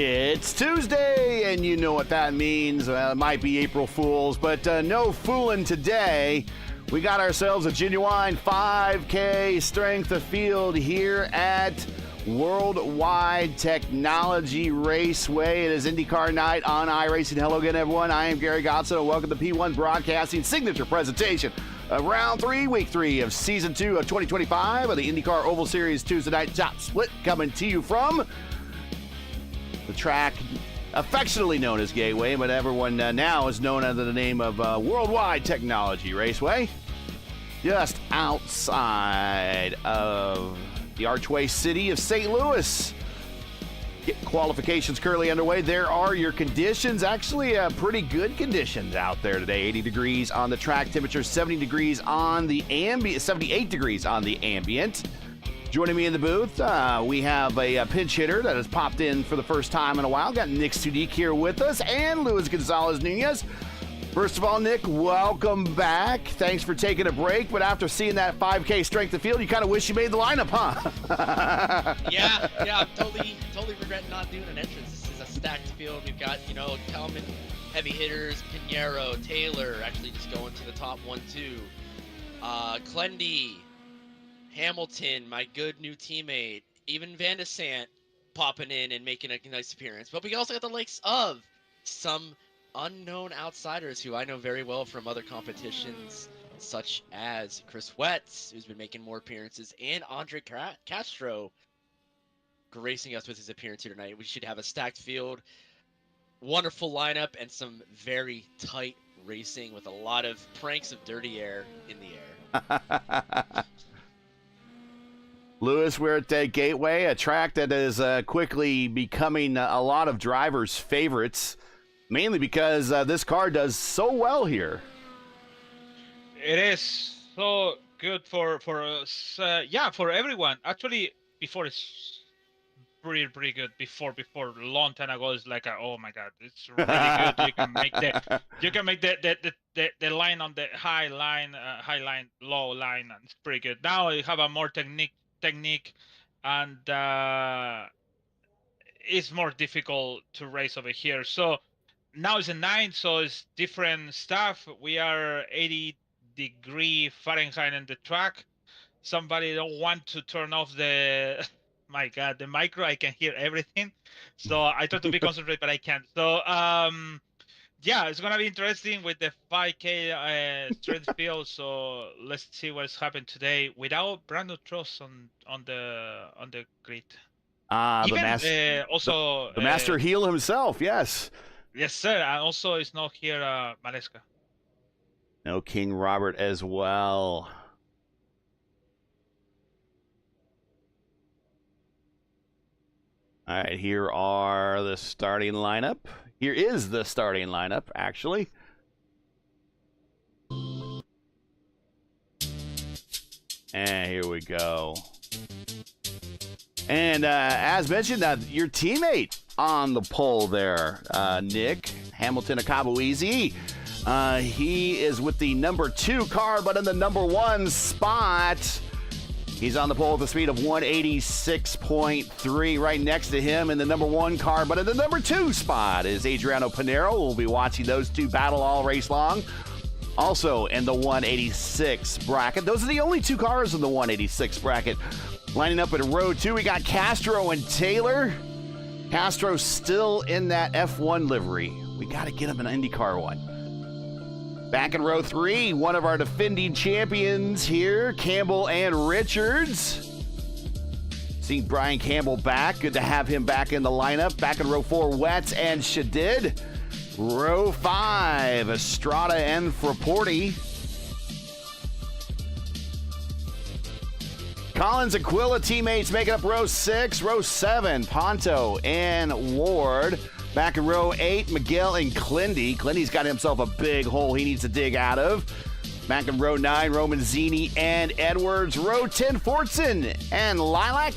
It's Tuesday, and you know what that means. It might be April Fools, but no fooling today. We got ourselves a genuine 5K strength of field here at Worldwide Technology Raceway. It is IndyCar night on iRacing. Hello again, everyone. I am Gary Godson, and welcome to P1 Broadcasting signature presentation of Round 3, Week 3 of Season 2 of 2025 of the IndyCar Oval Series Tuesday night top split, coming to you from the track affectionately known as Gateway, but everyone now is known under the name of Worldwide Technology Raceway, just outside of the archway city of St. Louis. Qualifications currently underway. There are your conditions. Actually, pretty good conditions out there today. 80 degrees on the track temperature, 70 degrees on the ambient, 78 degrees on the ambient. Joining me in the booth, we have a pinch hitter that has popped in for the first time in a while. Got Nick Sudik here with us and Luis Gonzalez-Nunez. First of all, Nick, welcome back. Thanks for taking a break, but after seeing that 5K strength of field, you kind of wish you made the lineup, huh? yeah, totally regret not doing an entrance. This is a stacked field. We've got, Kelman, heavy hitters, Pinheiro, Taylor, actually just going to the top 1-2. Clendy, Hamilton, my good new teammate, even Van de Sant popping in and making a nice appearance. But we also got the likes of some unknown outsiders who I know very well from other competitions, such as Chris Wetz, who's been making more appearances, and Andre Castro gracing us with his appearance here tonight. We should have a stacked field, wonderful lineup, and some very tight racing with a lot of pranks of dirty air in the air. Lewis, we're at Gateway, a track that is quickly becoming a lot of drivers' favorites, mainly because this car does so well here. It is so good for us, for everyone. Actually, before it's pretty good. Before a long time ago, it's like, oh my god, it's really good. You can make the line on the high line, low line, and it's pretty good. Now you have a more technique, and it's more difficult to race over here. So now it's a 9, so it's different stuff. We are 80-degree Fahrenheit in the track. Somebody don't want to turn off the my god, the micro. I can hear everything, so I try to be concentrated, but I can't. So it's gonna be interesting with the 5K straight field. So let's see what's happened today without Brandon Trost on the grid. The master heel himself. Yes, sir. And also, it's not here, Maleska. No King Robert as well. All right, here are the starting lineup. Here is the starting lineup, actually. And here we go. And as mentioned, your teammate on the pole there, Nick Hamilton Akabuizi. He is with the number 2 car, but in the number 1 spot. He's on the pole with a speed of 186.3. Right next to him in the number 1 car, but in the number 2 spot is Adriano Pinheiro. We'll be watching those two battle all race long. Also in the 186 bracket. Those are the only 2 cars in the 186 bracket. Lining up in row 2, we got Castro and Taylor. Castro still in that F1 livery. We got to get him an IndyCar one. Back in row 3, one of our defending champions here, Campbell and Richards. Seeing Brian Campbell back. Good to have him back in the lineup. Back in row 4, Wetz and Shadid. Row 5, Estrada and Frapporti. Collins Aquila teammates making up row 6. Row 7, Ponto and Ward. Back in row 8, Miguel and Clendy. Clendy's got himself a big hole he needs to dig out of. Back in row 9, Roman Zini and Edwards. Row 10, Fortson and Lilac.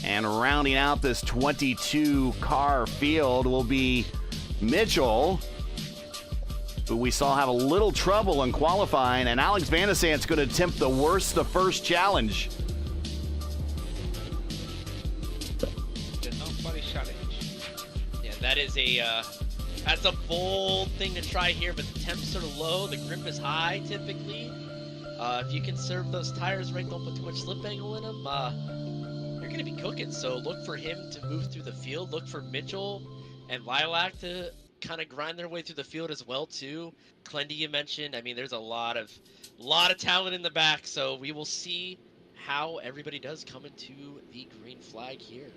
And rounding out this 22-car field will be Mitchell, who we saw have a little trouble in qualifying, and Alex Van de Sant's going to attempt the first challenge. that is that's a bold thing to try here, but the temps are low, the grip is high typically. If you can serve those tires right, don't put too much slip angle in them, you're going to be cooking. So look for him to move through the field. Look for Mitchell and Lilac to kind of grind their way through the field as well too. Clendy, you mentioned. I mean, there's a lot of talent in the back. So we will see how everybody does come into the green flag here.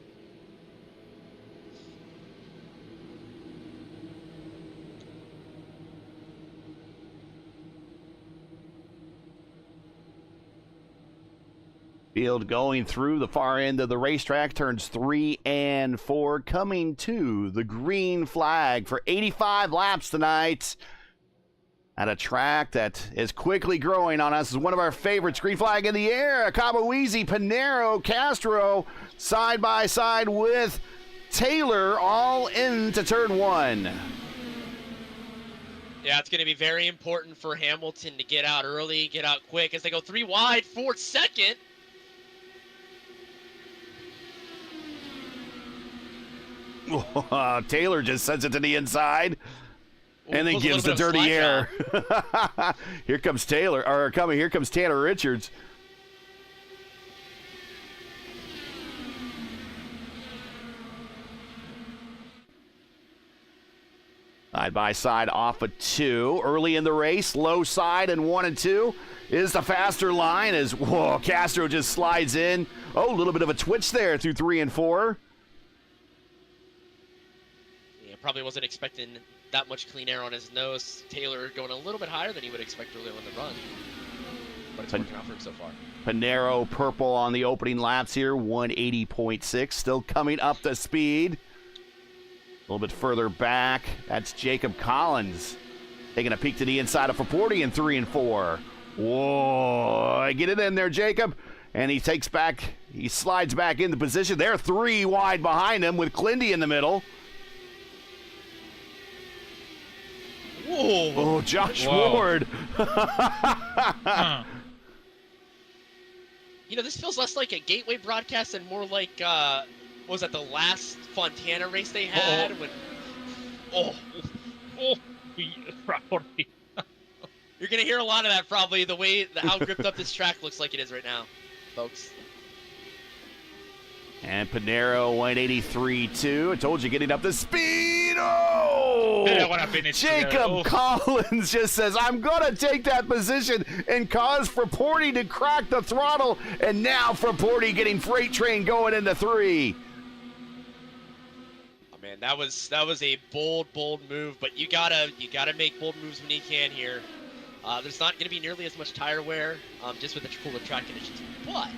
Field going through the far end of the racetrack, turns 3 and 4, coming to the green flag for 85 laps tonight at a track that is quickly growing on us. Is one of our favorites. Green flag in the air. Caboeasy, Pinero, Castro, side by side with Taylor, all into turn 1. Yeah, it's going to be very important for Hamilton to get out early, get out quick as they go 3 wide for second. Taylor just sends it to the inside and then gives the dirty air. Here comes Taylor, here comes Tanner Richards. Side by side off of 2. Early in the race, low side and 1 and 2 is the faster line as Castro just slides in. Oh, a little bit of a twitch there through 3 and 4. Probably wasn't expecting that much clean air on his nose. Taylor going a little bit higher than he would expect earlier in the run. But it's working out for him so far. Pinero purple on the opening laps here, 180.6. Still coming up to speed. A little bit further back, that's Jacob Collins. Taking a peek to the inside of Fraporti in 3 and 4. Whoa, get it in there, Jacob. And he slides back into position. They're 3 wide behind him with Clendy in the middle. Whoa. Oh, Josh Ward. You know, this feels less like a Gateway broadcast and more like, what was that, the last Fontana race they had? When, you're going to hear a lot of that probably, how gripped up this track looks like it is right now, folks. And Pinero 183.2. I told you, getting up to speed. Oh! Jacob Collins just says, I'm going to take that position and cause Fraporti to crack the throttle. And now Fraporti getting freight train going into 3. Oh, man, that was a bold move, but you gotta make bold moves when you can here. There's not going to be nearly as much tire wear just with the cooler track conditions. But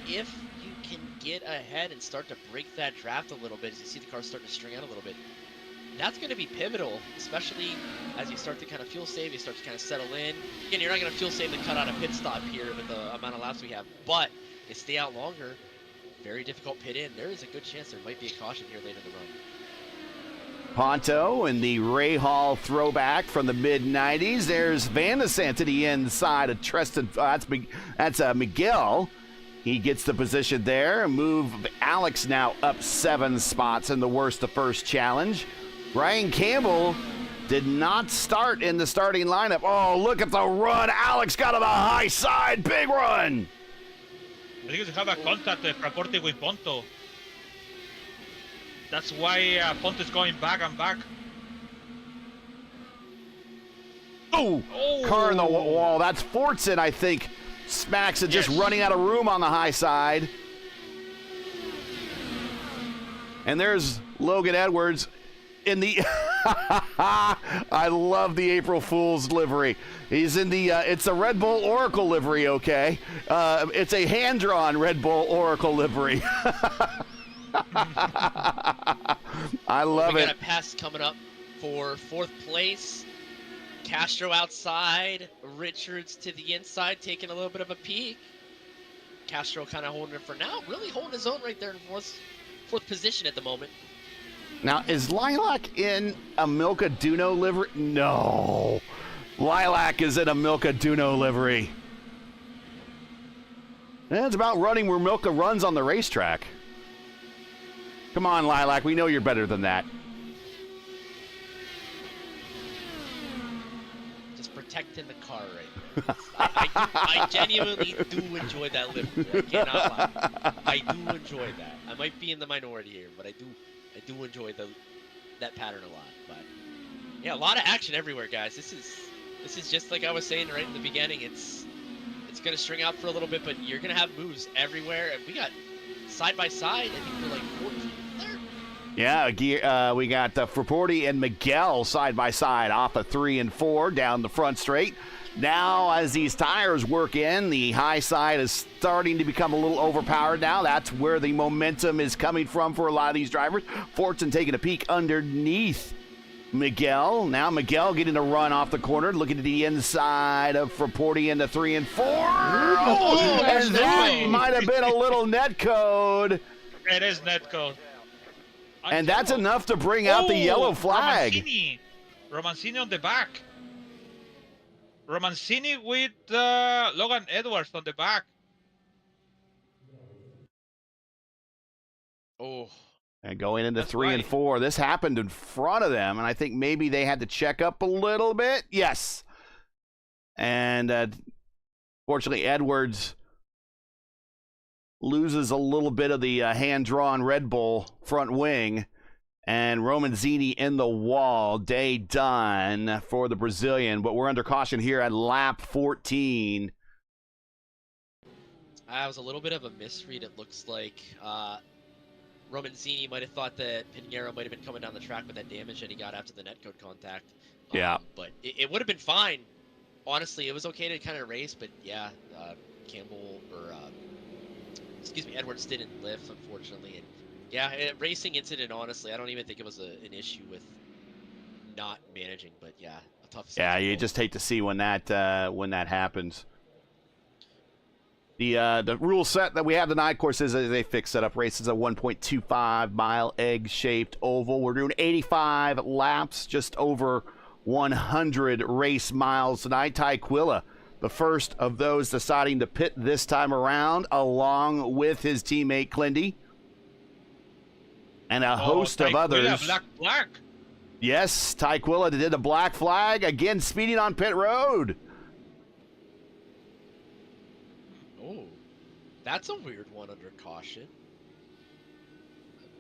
if you can get ahead and start to break that draft a little bit as you see the car starting to string out a little bit, that's going to be pivotal, especially as you start to kind of fuel save, you start to kind of settle in. Again, you're not going to fuel save to cut out a pit stop here with the amount of laps we have, but you stay out longer, very difficult pit in. There is a good chance there might be a caution here later in the run. Ponto and the Ray Hall throwback from the mid-90s. There's Van de Sant to the inside of Treston. That's Miguel. He gets the position there. Move Alex now up 7 spots in the worst of first challenge. Ryan Campbell did not start in the starting lineup. Oh, look at the run. Alex got to the high side. Big run. I think it's have a contact Fraporti with Ponto. That's why Ponto is going back and back. Oh, car in the wall. That's Fortson, I think. Smacks it, just running out of room on the high side. And there's Logan Edwards in the I love the April Fool's livery. He's in the it's a Red Bull Oracle livery, okay? It's a hand-drawn Red Bull Oracle livery. I love it. We got a pass coming up for 4th place. Castro outside, Richards to the inside, taking a little bit of a peek. Castro kind of holding it for now, really holding his own right there in fourth position at the moment. Now, is Lilac in a Milka Duno livery? No. Lilac is in a Milka Duno livery. It's about running where Milka runs on the racetrack. Come on, Lilac. We know you're better than that. protecting the car right now. I genuinely do enjoy that livery. I cannot lie. I do enjoy that. I might be in the minority here, but I do enjoy that pattern a lot. But yeah, a lot of action everywhere, guys. This is just like I was saying right in the beginning. It's gonna string out for a little bit, but you're gonna have moves everywhere, and we got side by side. I think we're like 14th, 3rd. Yeah, we got Fraporti and Miguel side by side off of 3 and 4 down the front straight. Now, as these tires work in, the high side is starting to become a little overpowered now. That's where the momentum is coming from for a lot of these drivers. Fortune taking a peek underneath Miguel. Now Miguel getting a run off the corner, looking to the inside of Fraporti into 3 and 4. Oh, and that might have been a little net code. It is net code. And that's enough to bring out the yellow flag. Romancini on the back. Romancini with Logan Edwards on the back. Oh. And going into 3 and 4, this happened in front of them, and I think maybe they had to check up a little bit. Yes. And fortunately, Edwards loses a little bit of the hand-drawn Red Bull front wing, and Romanzini in the wall. Day done for the Brazilian, but we're under caution here at lap 14. That was a little bit of a misread, it looks like. Romanzini might have thought that Pinheiro might have been coming down the track with that damage that he got after the netcode contact. Yeah. But it would have been fine. Honestly, it was okay to kind of race, but yeah, Campbell, or excuse me, Edwards didn't lift, unfortunately. And yeah, racing incident, honestly, I don't even think it was an issue with not managing, but yeah, a tough Yeah, you just hate to see when that happens. The rule set that we have tonight, of course, is they fix setup races a 1.25 mile egg-shaped oval. We're doing 85 laps, just over 100 race miles tonight. Tyquilla, the first of those deciding to pit this time around, along with his teammate Clindy. And a host of others. Black. Yes, Tyquilla did a black flag, again speeding on pit road. Oh, that's a weird one under caution.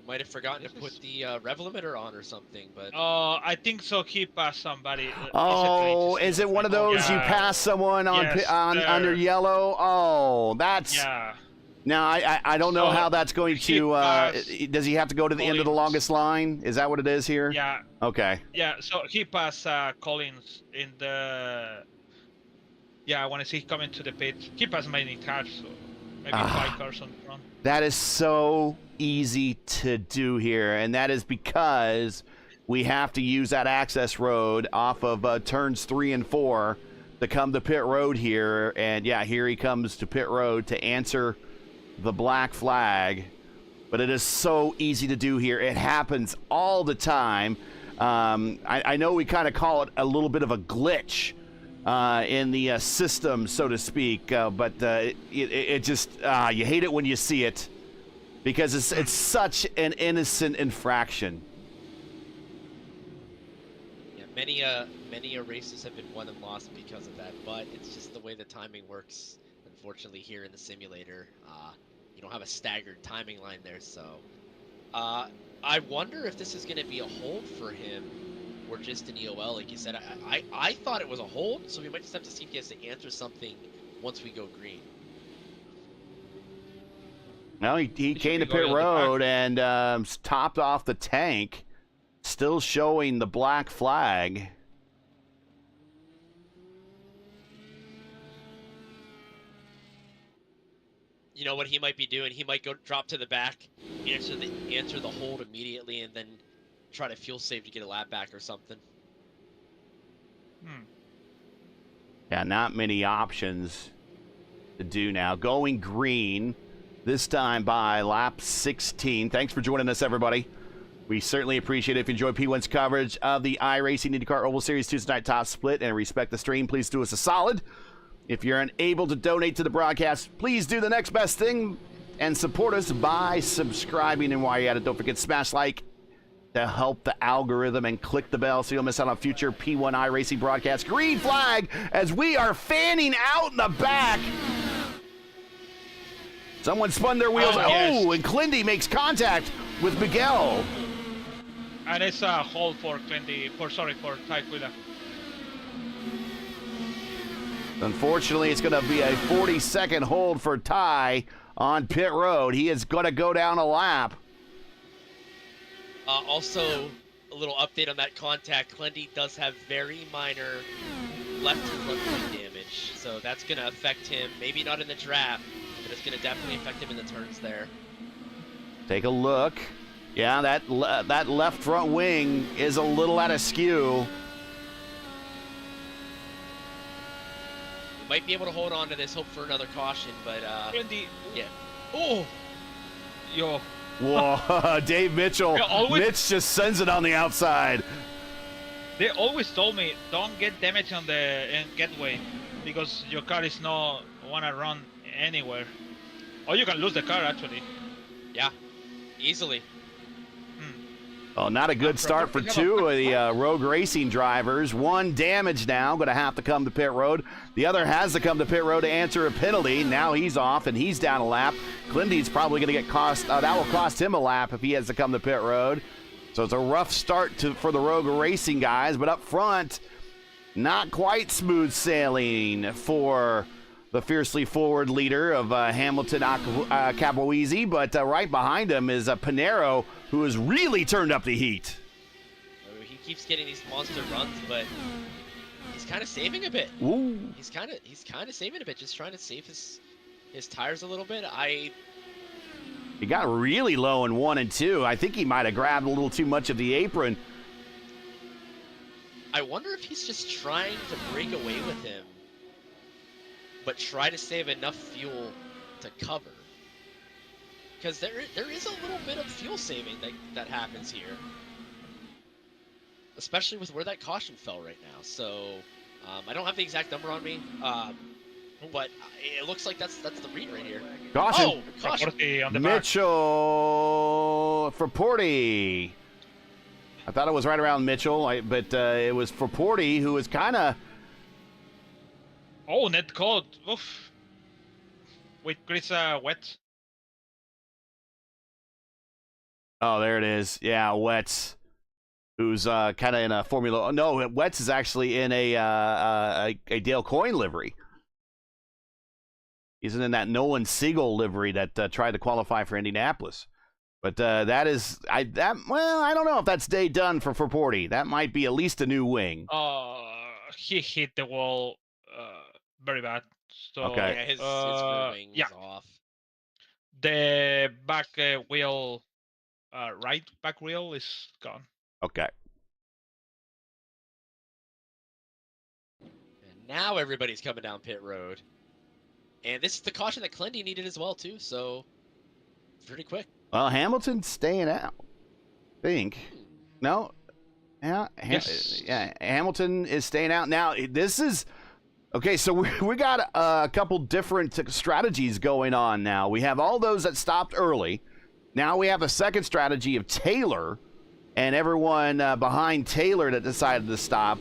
Might have forgotten to put the rev limiter on or something, but... I think so. He passed somebody. Oh, is it one of those you pass someone on under yellow? Oh, that's... Yeah. Now, I don't know how that's going to... does he have to go to the end of the longest line? Is that what it is here? Yeah. Okay. Yeah, so he passed Collins in the... Yeah, when I see coming to the pit, he passed many cars, so maybe 5 cars on front. That is so easy to do here, and that is because we have to use that access road off of turns 3 and 4 to come to pit road here. And yeah, here he comes to pit road to answer the black flag. But it is so easy to do here. It happens all the time. I know we kind of call it a little bit of a glitch in the system, so to speak, but it just you hate it when you see it because it's such an innocent infraction. Yeah, many races have been won and lost because of that, but it's just the way the timing works. Unfortunately, here in the simulator, you don't have a staggered timing line there, so I wonder if this is going to be a hold for him. Or just an EOL, like you said. I thought it was a hold, so we might just have to see if he has to answer something once we go green. Well, he came to pit road and topped off the tank, still showing the black flag. You know what he might be doing? He might go drop to the back, answer the hold immediately, and then try to fuel save to get a lap back or something. Yeah, not many options to do now. Going green, this time by lap 16. Thanks for joining us, everybody. We certainly appreciate it. If you enjoy P1's coverage of the iRacing IndyCar Oval Series Tuesday night top split and respect the stream, please do us a solid. If you're unable to donate to the broadcast, please do the next best thing and support us by subscribing. And while you're at it, don't forget to smash like to help the algorithm and click the bell so you'll miss out on future P1 iRacing broadcasts. Green flag as we are fanning out in the back. Someone spun their wheels. Yes. And Clindy makes contact with Miguel. And it's a hold for Clindy, for Ty Quilla. Unfortunately, it's going to be a 40-second hold for Ty on pit road. He is going to go down a lap. Also, a little update on that contact. Clendy does have very minor left front wing damage, so that's going to affect him. Maybe not in the draft, but it's going to definitely affect him in the turns there. Take a look. Yeah, that left front wing is a little out of skew. Might be able to hold on to this, hope for another caution, but Clindy. yeah. Oh! Yo. Whoa, Dave Mitchell. Yeah, Mitch just sends it on the outside. They always told me, don't get damage on the getaway, because your car is not wanna run anywhere. Or you can lose the car, actually. Yeah, easily. Oh, not a good start for two of the Rogue Racing drivers. One damaged now, going to have to come to pit road. The other has to come to pit road to answer a penalty. Now he's off and he's down a lap. Clindy's probably going to get cost. That will cost him a lap if he has to come to pit road. So it's a rough start for the Rogue Racing guys. But up front, not quite smooth sailing for the fiercely forward leader of Hamilton Caboese, but right behind him is Pinero, who has really turned up the heat. He keeps getting these monster runs, but he's kind of saving a bit. Ooh. He's kind of saving a bit, just trying to save his tires a little bit. He got really low in 1 and 2. I think he might have grabbed a little too much of the apron. I wonder if he's just trying to break away with him, but try to save enough fuel to cover. Because there is a little bit of fuel saving that happens here. Especially with where that caution fell right now. So, I don't have the exact number on me, but it looks like that's the read right here. Caution! Oh, caution! On the Mitchell for Porty. I thought it was right around Mitchell, but it was for Porty, who was kind of... Oh, net code. Oof. With Chris wet. Oh, there it is. Yeah, Wets, who's kind of in a Formula... No, Wets is actually in a Dale Coyne livery. He's in that Nolan Siegel livery that tried to qualify for Indianapolis. But that is... I don't know if that's day done for Porty. That might be at least a new wing. He hit the wall very bad. So, okay. Yeah, his rear wing is off. The back wheel... right back wheel is gone. Okay. And now everybody's coming down pit road. And this is the caution that Clendy needed as well, too, so pretty quick. Well, Hamilton's staying out, I think. No? Yeah, Yes. yeah. Hamilton is staying out. Now, this is... Okay, so we got a couple different strategies going on now. We have all those that stopped early. Now we have a second strategy of Taylor and everyone behind Taylor that decided to stop.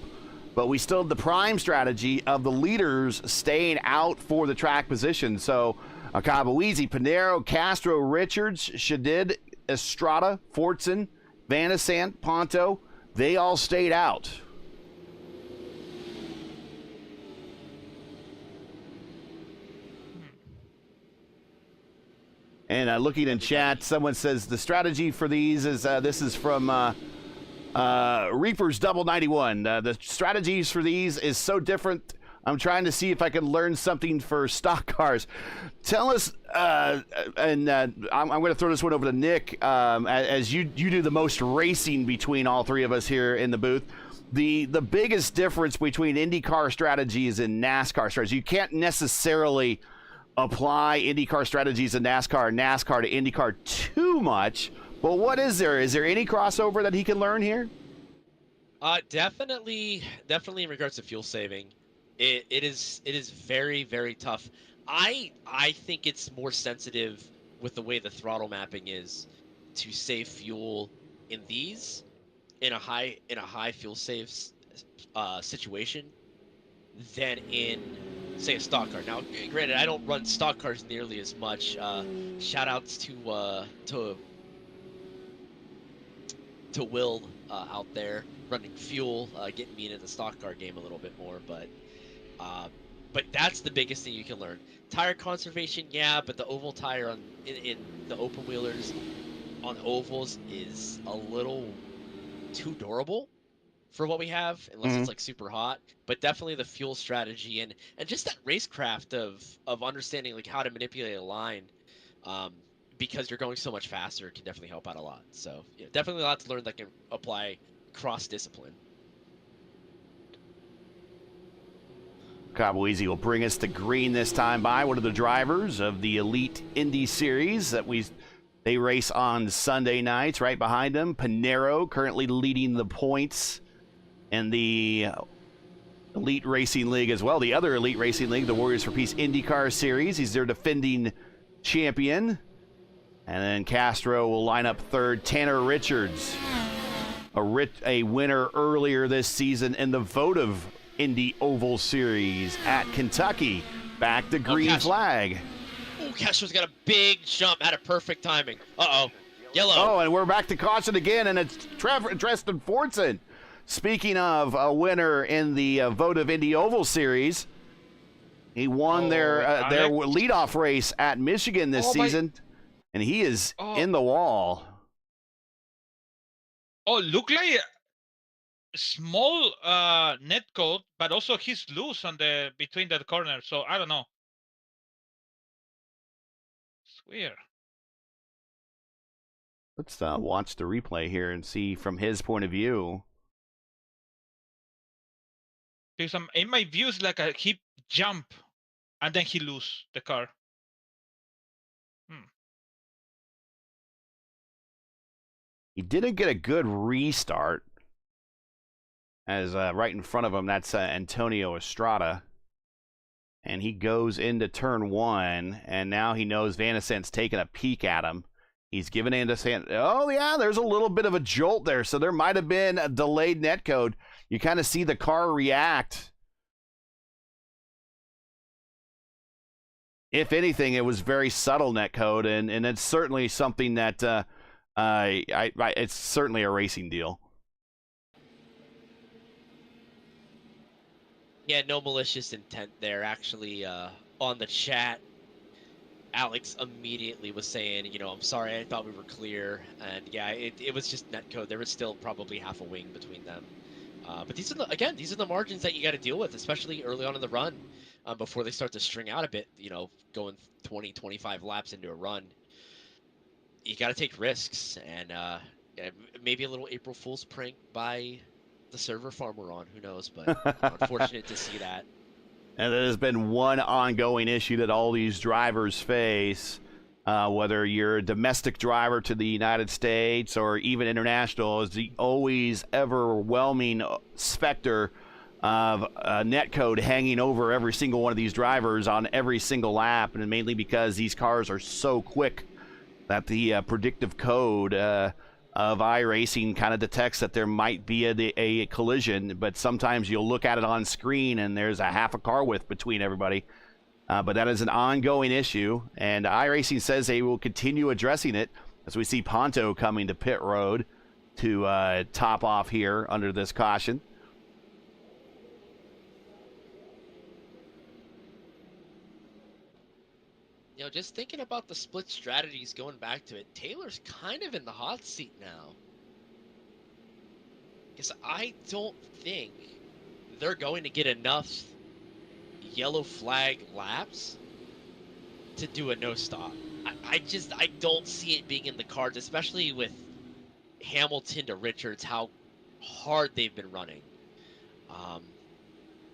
But we still have the prime strategy of the leaders staying out for the track position. So Caboese, Pinero, Castro, Richards, Shadid, Estrada, Fortson, Vanasant, Ponto, they all stayed out. And looking in chat, someone says the strategy for these is, this is from Reapers Double 91. The strategies for these is so different. I'm trying to see if I can learn something for stock cars. Tell us, I'm going to throw this one over to Nick, as you do the most racing between all three of us here in the booth. The biggest difference between IndyCar strategies and NASCAR strategies, you can't necessarily apply IndyCar strategies in NASCAR to IndyCar too much, but what is there? Is there any crossover that he can learn here? Definitely in regards to fuel saving, it is very, very tough. I think it's more sensitive with the way the throttle mapping is to save fuel in these, in a high fuel save situation, than in, say, a stock car. Now, granted, I don't run stock cars nearly as much. Shout outs to Will out there running fuel, getting me into the stock car game a little bit more. But that's the biggest thing you can learn. Tire conservation, yeah, but the oval tire in the open wheelers on ovals is a little too durable for what we have, unless it's like super hot. But definitely the fuel strategy and just that racecraft of understanding like how to manipulate a line, because you're going so much faster, can definitely help out a lot. So yeah, definitely a lot to learn that can apply cross discipline. Cabo Easy will bring us to green this time by one of the drivers of the Elite Indy Series that they race on Sunday nights. Right behind him, Pinero, currently leading the points in the Elite Racing League as well. The other Elite Racing League, the Warriors for Peace IndyCar Series. He's their defending champion. And then Castro will line up third. Tanner Richards, a winner earlier this season in the votive Indy Oval Series at Kentucky. Back to green flag. Oh, Castro's got a big jump. Had a perfect timing. Uh-oh. Yellow. Oh, and we're back to caution again, and it's Treston Fortson. Speaking of a winner in the votive Indy Oval Series, he won their leadoff race at Michigan this season, and he is in the wall. Oh, look like small net code, but also he's loose on the between that corner. So I don't know. It's weird. Let's watch the replay here and see from his point of view. Because in my view, it's like he jump and then he lose the car. He didn't get a good restart. As right in front of him, that's Antonio Estrada. And he goes into turn one, and now he knows Van Ascent's taking a peek at him. He's giving Van Ascent, oh yeah, there's a little bit of a jolt there, so there might have been a delayed netcode. You kind of see the car react. If anything, it was very subtle netcode, and it's certainly something that it's certainly a racing deal. Yeah, no malicious intent there. Actually, on the chat, Alex immediately was saying, you know, I'm sorry, I thought we were clear. And yeah, it was just netcode. There was still probably half a wing between them. But these are the margins that you got to deal with, especially early on in the run, before they start to string out a bit, you know, going 20, 25 laps into a run. You got to take risks, and maybe a little April Fool's prank by the server farm we're on. Who knows? But unfortunate to see that. And there's been one ongoing issue that all these drivers face, whether you're a domestic driver to the United States or even international, is the always overwhelming specter of netcode hanging over every single one of these drivers on every single lap, and mainly because these cars are so quick that the predictive code of iRacing kind of detects that there might be a collision, but sometimes you'll look at it on screen and there's a half a car width between everybody. But that is an ongoing issue, and iRacing says they will continue addressing it as we see Ponto coming to pit road to top off here under this caution. You know, just thinking about the split strategies, going back to it, Taylor's kind of in the hot seat now. Because I don't think they're going to get enough yellow flag laps to do a no stop. I don't see it being in the cards, especially with Hamilton to Richards, how hard they've been running.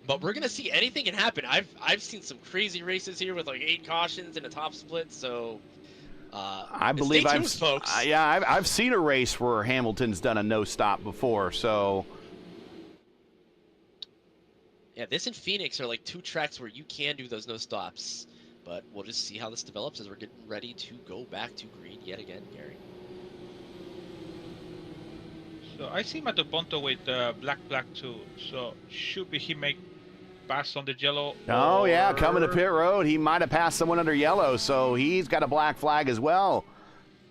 But we're gonna see, anything can happen. I've seen some crazy races here with like 8 cautions and a top split. So I believe I've seen a race where Hamilton's done a no stop before. So yeah, this and Phoenix are like 2 tracks where you can do those no stops. But we'll just see how this develops as we're getting ready to go back to green yet again, Gary. So I see Mato Ponto with black too. So should be he make pass on the yellow. Oh, yeah, coming to or- pit road. He might have passed someone under yellow, so he's got a black flag as well.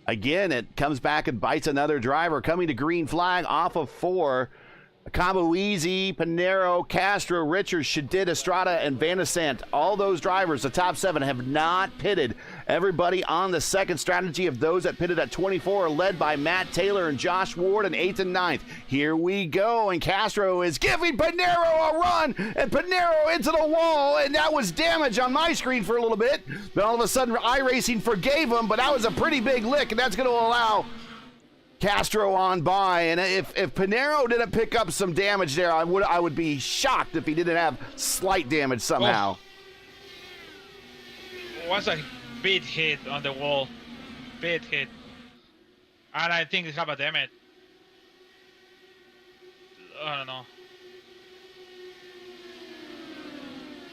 Again, it comes back and bites another driver. Coming to green flag off of 4. Cambuisi, Pinero, Castro, Richards, Shadid, Estrada, and Van de Sant. All those drivers, the top 7, have not pitted. Everybody on the second strategy of those that pitted at 24 are led by Matt Taylor and Josh Ward in 8th and 9th. Here we go, and Castro is giving Pinero a run, and Pinero into the wall, and that was damage on my screen for a little bit. But all of a sudden, iRacing forgave him, but that was a pretty big lick, and that's going to allow Castro on by. And if Pinero didn't pick up some damage there, I would be shocked if he didn't have slight damage somehow. Was a big hit on the wall, big hit, and I think it have a damage. I don't know.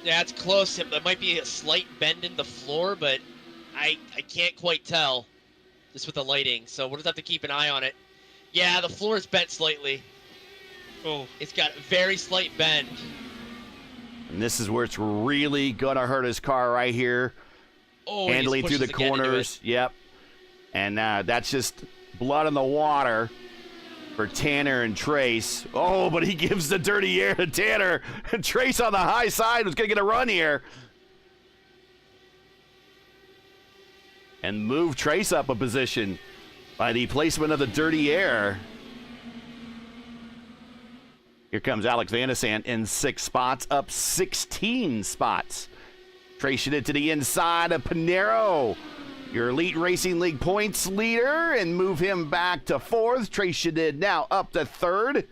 Yeah, it's close. There might be a slight bend in the floor, but I can't quite tell just with the lighting. So we'll just have to keep an eye on it. Yeah, the floor is bent slightly. Oh, It's got a very slight bend. And this is where it's really gonna hurt his car right here. Oh, he Handling just through the pushes again into corners. it. Yep. And that's just blood in the water for Tanner and Trace. Oh, but he gives the dirty air to Tanner. Trace on the high side was going to get a run here. And move Trace up a position by the placement of the dirty air. Here comes Alex Van de Sant in 6 spots, up 16 spots. Trace it to the inside of Pinero, your Elite Racing League points leader, and move him back to 4th. Trace Shadid now up to 3rd.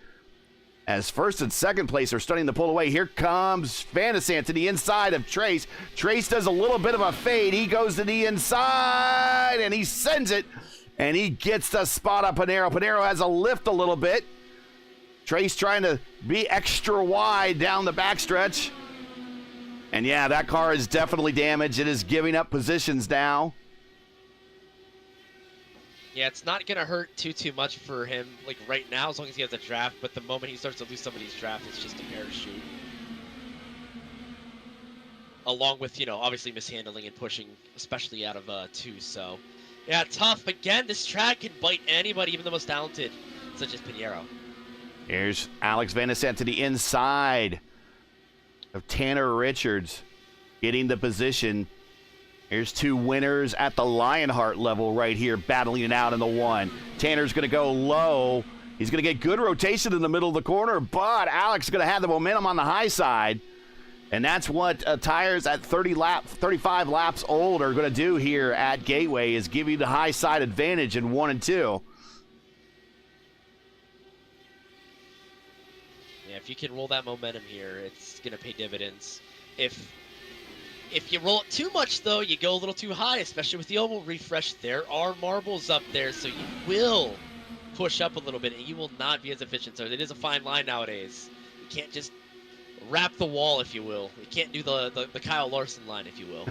As 1st and 2nd place are starting to pull away. Here comes Van de Sant to the inside of Trace. Trace does a little bit of a fade. He goes to the inside, and he sends it, and he gets the spot on Pinero. Pinero has a lift a little bit. Trace trying to be extra wide down the backstretch. And yeah, that car is definitely damaged. It is giving up positions now. Yeah, it's not going to hurt too much for him, like right now, as long as he has a draft. But the moment he starts to lose some of these drafts, it's just a parachute. Along with, obviously mishandling and pushing, especially out of Tues. So, yeah, tough. Again, this track can bite anybody, even the most talented, such as Pinero. Here's Alex Van de Sant to the inside of Tanner Richards, getting the position. Here's 2 winners at the Lionheart level right here, battling it out in the 1. Tanner's going to go low. He's going to get good rotation in the middle of the corner, but Alex is going to have the momentum on the high side. And that's what tires at 35 laps old are going to do here at Gateway, is give you the high side advantage in 1 and 2. Yeah, if you can roll that momentum here, it's going to pay dividends. If you roll it too much, though, you go a little too high, especially with the oval refresh. There are marbles up there, so you will push up a little bit, and you will not be as efficient. So it is a fine line nowadays. You can't just wrap the wall, if you will. You can't do the Kyle Larson line, if you will.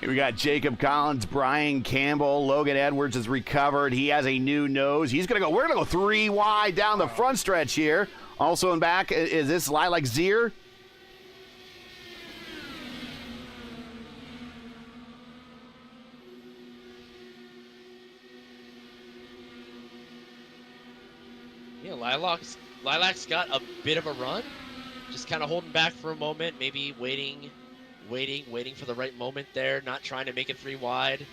Here we got Jacob Collins, Brian Campbell, Logan Edwards has recovered. He has a new nose. We're going to go 3 wide down the front stretch here. Also in back, is this Lilac Zier? Yeah, Lilac's got a bit of a run. Just kind of holding back for a moment, maybe waiting for the right moment there, not trying to make it 3 wide.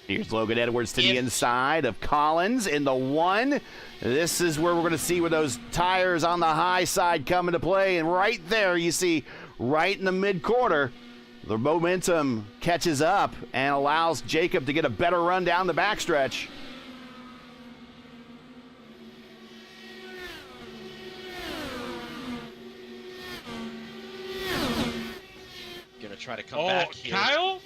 Here's Logan Edwards to the inside of Collins in the 1. This is where we're going to see where those tires on the high side come into play. And right there, you see, right in the mid-quarter, the momentum catches up and allows Jacob to get a better run down the backstretch. Gonna try to come back here. Kyle?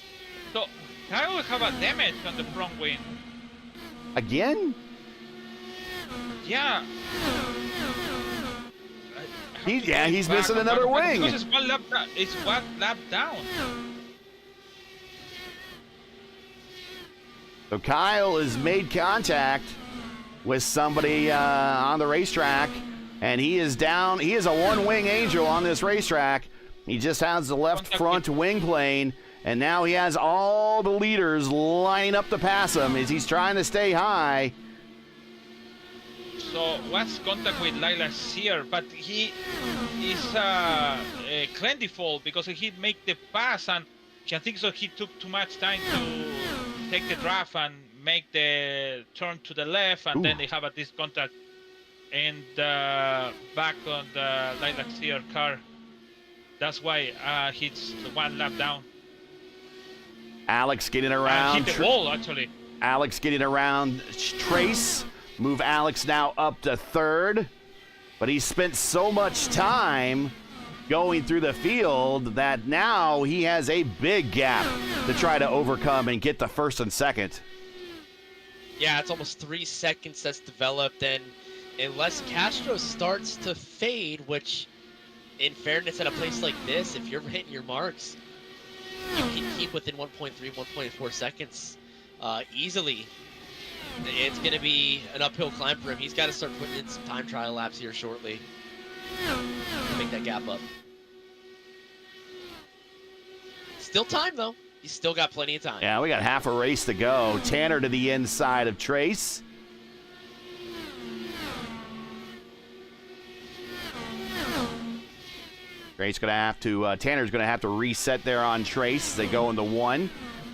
So Kyle will have a damage on the front wing. Again? Yeah. He's missing another wing. Because it's 1 lap down. So Kyle has made contact with somebody on the racetrack, and he is down. He is a one-wing angel on this racetrack. He just has the left front wing plane, and now he has all the leaders lining up to pass him as he's trying to stay high. So was contact with Lilacs here, but he is plentiful because he make the pass, and I think so he took too much time to take the draft and make the turn to the left, and then they have a discontact and back on the Lilacs here car. That's why he's one lap down. Alex getting around. Hit the wall, actually. Alex getting around Trace. Move Alex now up to third. But he spent so much time going through the field that now he has a big gap to try to overcome and get the first and second. Yeah, it's almost 3 seconds that's developed, and unless Castro starts to fade, which, in fairness, at a place like this, if you're hitting your marks, you can keep within 1.3, 1.4 seconds easily. It's going to be an uphill climb for him. He's got to start putting in some time trial laps here shortly to make that gap up. Still time, though. He's still got plenty of time. Yeah, we got half a race to go. Tanner to the inside of Trace. Trace gonna have to. Tanner's gonna have to reset there on Trace. They go into one.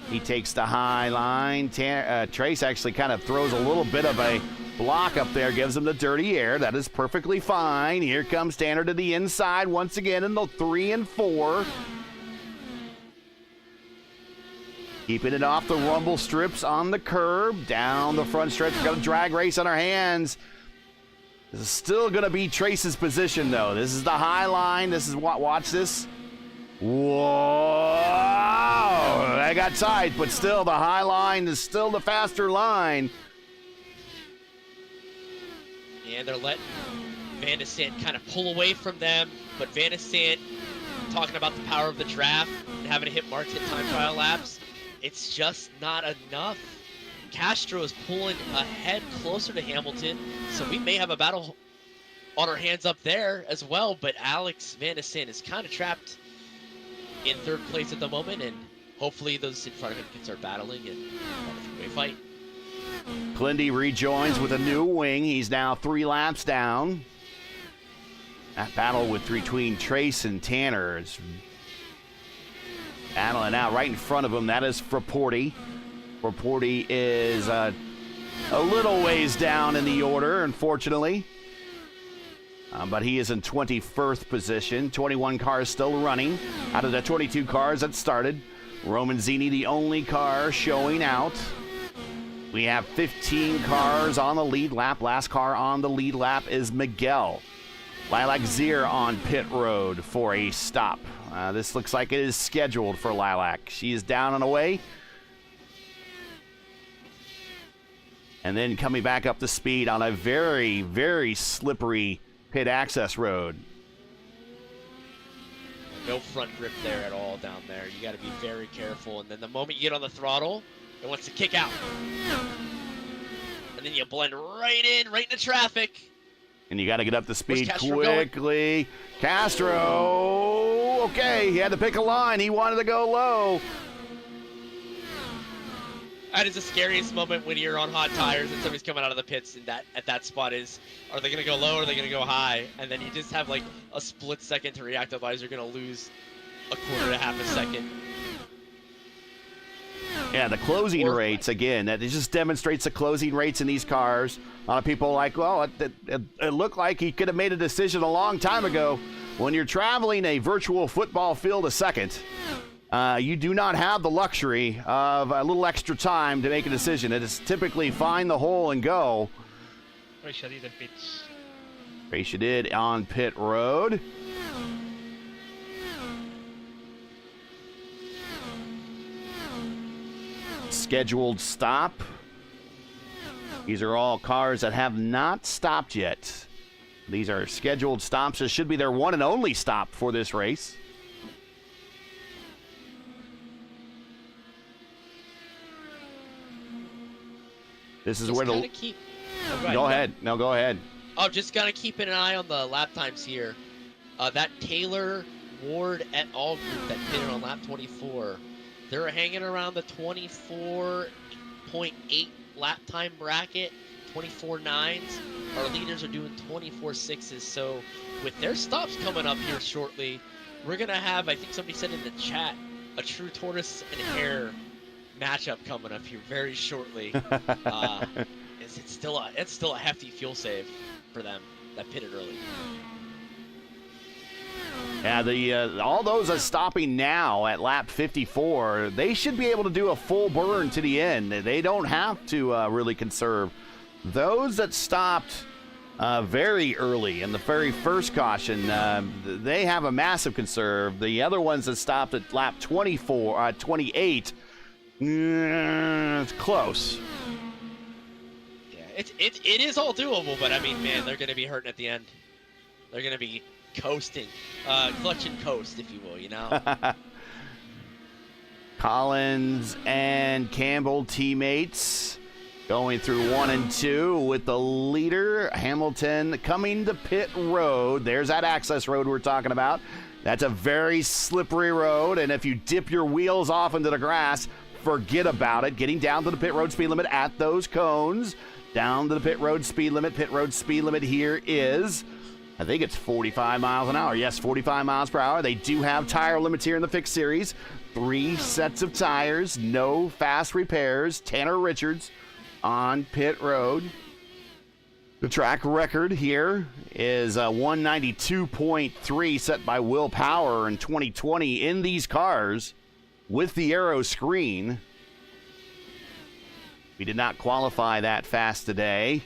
He takes the high line. Trace actually kind of throws a little bit of a block up there, gives him the dirty air. That is perfectly fine. Here comes Tanner to the inside once again in the 3 and 4. Keeping it off the rumble strips on the curb. Down the front stretch. We've got a drag race on our hands. This is still going to be Trace's position, though. This is the high line. This is what. Watch this. Whoa! That got tight, but still the high line is still the faster line. And they're letting Van de Sant kind of pull away from them, but Van de Sant, talking about the power of the draft and having to hit marks, hit time trial laps, it's just not enough. Castro is pulling ahead closer to Hamilton, so we may have a battle on our hands up there as well, but Alex Van de Sant is kind of trapped in third place at the moment, and hopefully those in front of him can start battling and have a three-way fight. Clindy rejoins with a new wing. He's now 3 laps down. That battle between Trace and Tanner is battling out right in front of him. That is Fraporti. Fraporti is a little ways down in the order, unfortunately. But he is in 21st position. 21 cars still running out of the 22 cars that started. Romanzini, the only car showing out. We have 15 cars on the lead lap. Last car on the lead lap is Miguel. Lilac Zier on pit road for a stop. This looks like it is scheduled for Lilac. She is down and away. And then coming back up to speed on a very, very slippery pit access road. No front grip there at all down there. You got to be very careful. And then the moment you get on the throttle, it wants to kick out. And then you blend right into traffic. And you got to get up to speed Castro quickly. Castro, okay, he had to pick a line. He wanted to go low. That is the scariest moment when you're on hot tires and somebody's coming out of the pits, and at that spot is, are they going to go low or are they going to go high? And then you just have like a split second to react, otherwise you're going to lose a quarter to half a second. Yeah, the closing rates, again, that it just demonstrates the closing rates in these cars. A lot of people are like, well, it looked like he could have made a decision a long time ago. When you're traveling a virtual football field a second, you do not have the luxury of a little extra time to make a decision. It is typically find the hole and go. Racia did in pits. Racia did on pit road. Scheduled stop. These are all cars that have not stopped yet. These are scheduled stops. This should be their one and only stop for this race. This is just where gotta keep. Go ahead. No, go ahead. Oh, just gotta keep an eye on the lap times here. That Taylor Ward et al. Group that pitted on lap 24, they're hanging around the 24.8 lap time bracket, 24.9s. Our leaders are doing 24.6s. So with their stops coming up here shortly, we're gonna have, I think somebody said in the chat, a true tortoise and hare matchup coming up here very shortly. It's still a hefty fuel save for them that pitted early. Yeah, all those are stopping now at lap 54. They should be able to do a full burn to the end. They don't have to really conserve. Those that stopped very early in the very first caution, they have a massive conserve. The other ones that stopped at lap 28, it's close. It is all doable, but I mean, man, they're going to be hurting at the end. They're going to be coasting, clutch and coast, if you will, you know. Collins and Campbell teammates going through 1 and 2 with the leader, Hamilton, coming to pit road. There's that access road we're talking about. That's a very slippery road, and if you dip your wheels off into the grass, forget about it. Getting down to the pit road speed limit at those cones. Down to the pit road speed limit. Pit road speed limit here is, I think it's 45 miles an hour. Yes, 45 miles per hour. They do have tire limits here in the fixed series. 3 sets of tires, no fast repairs. Tanner Richards on pit road. The track record here is 192.3 set by Will Power in 2020 in these cars with the aero screen. We did not qualify that fast today.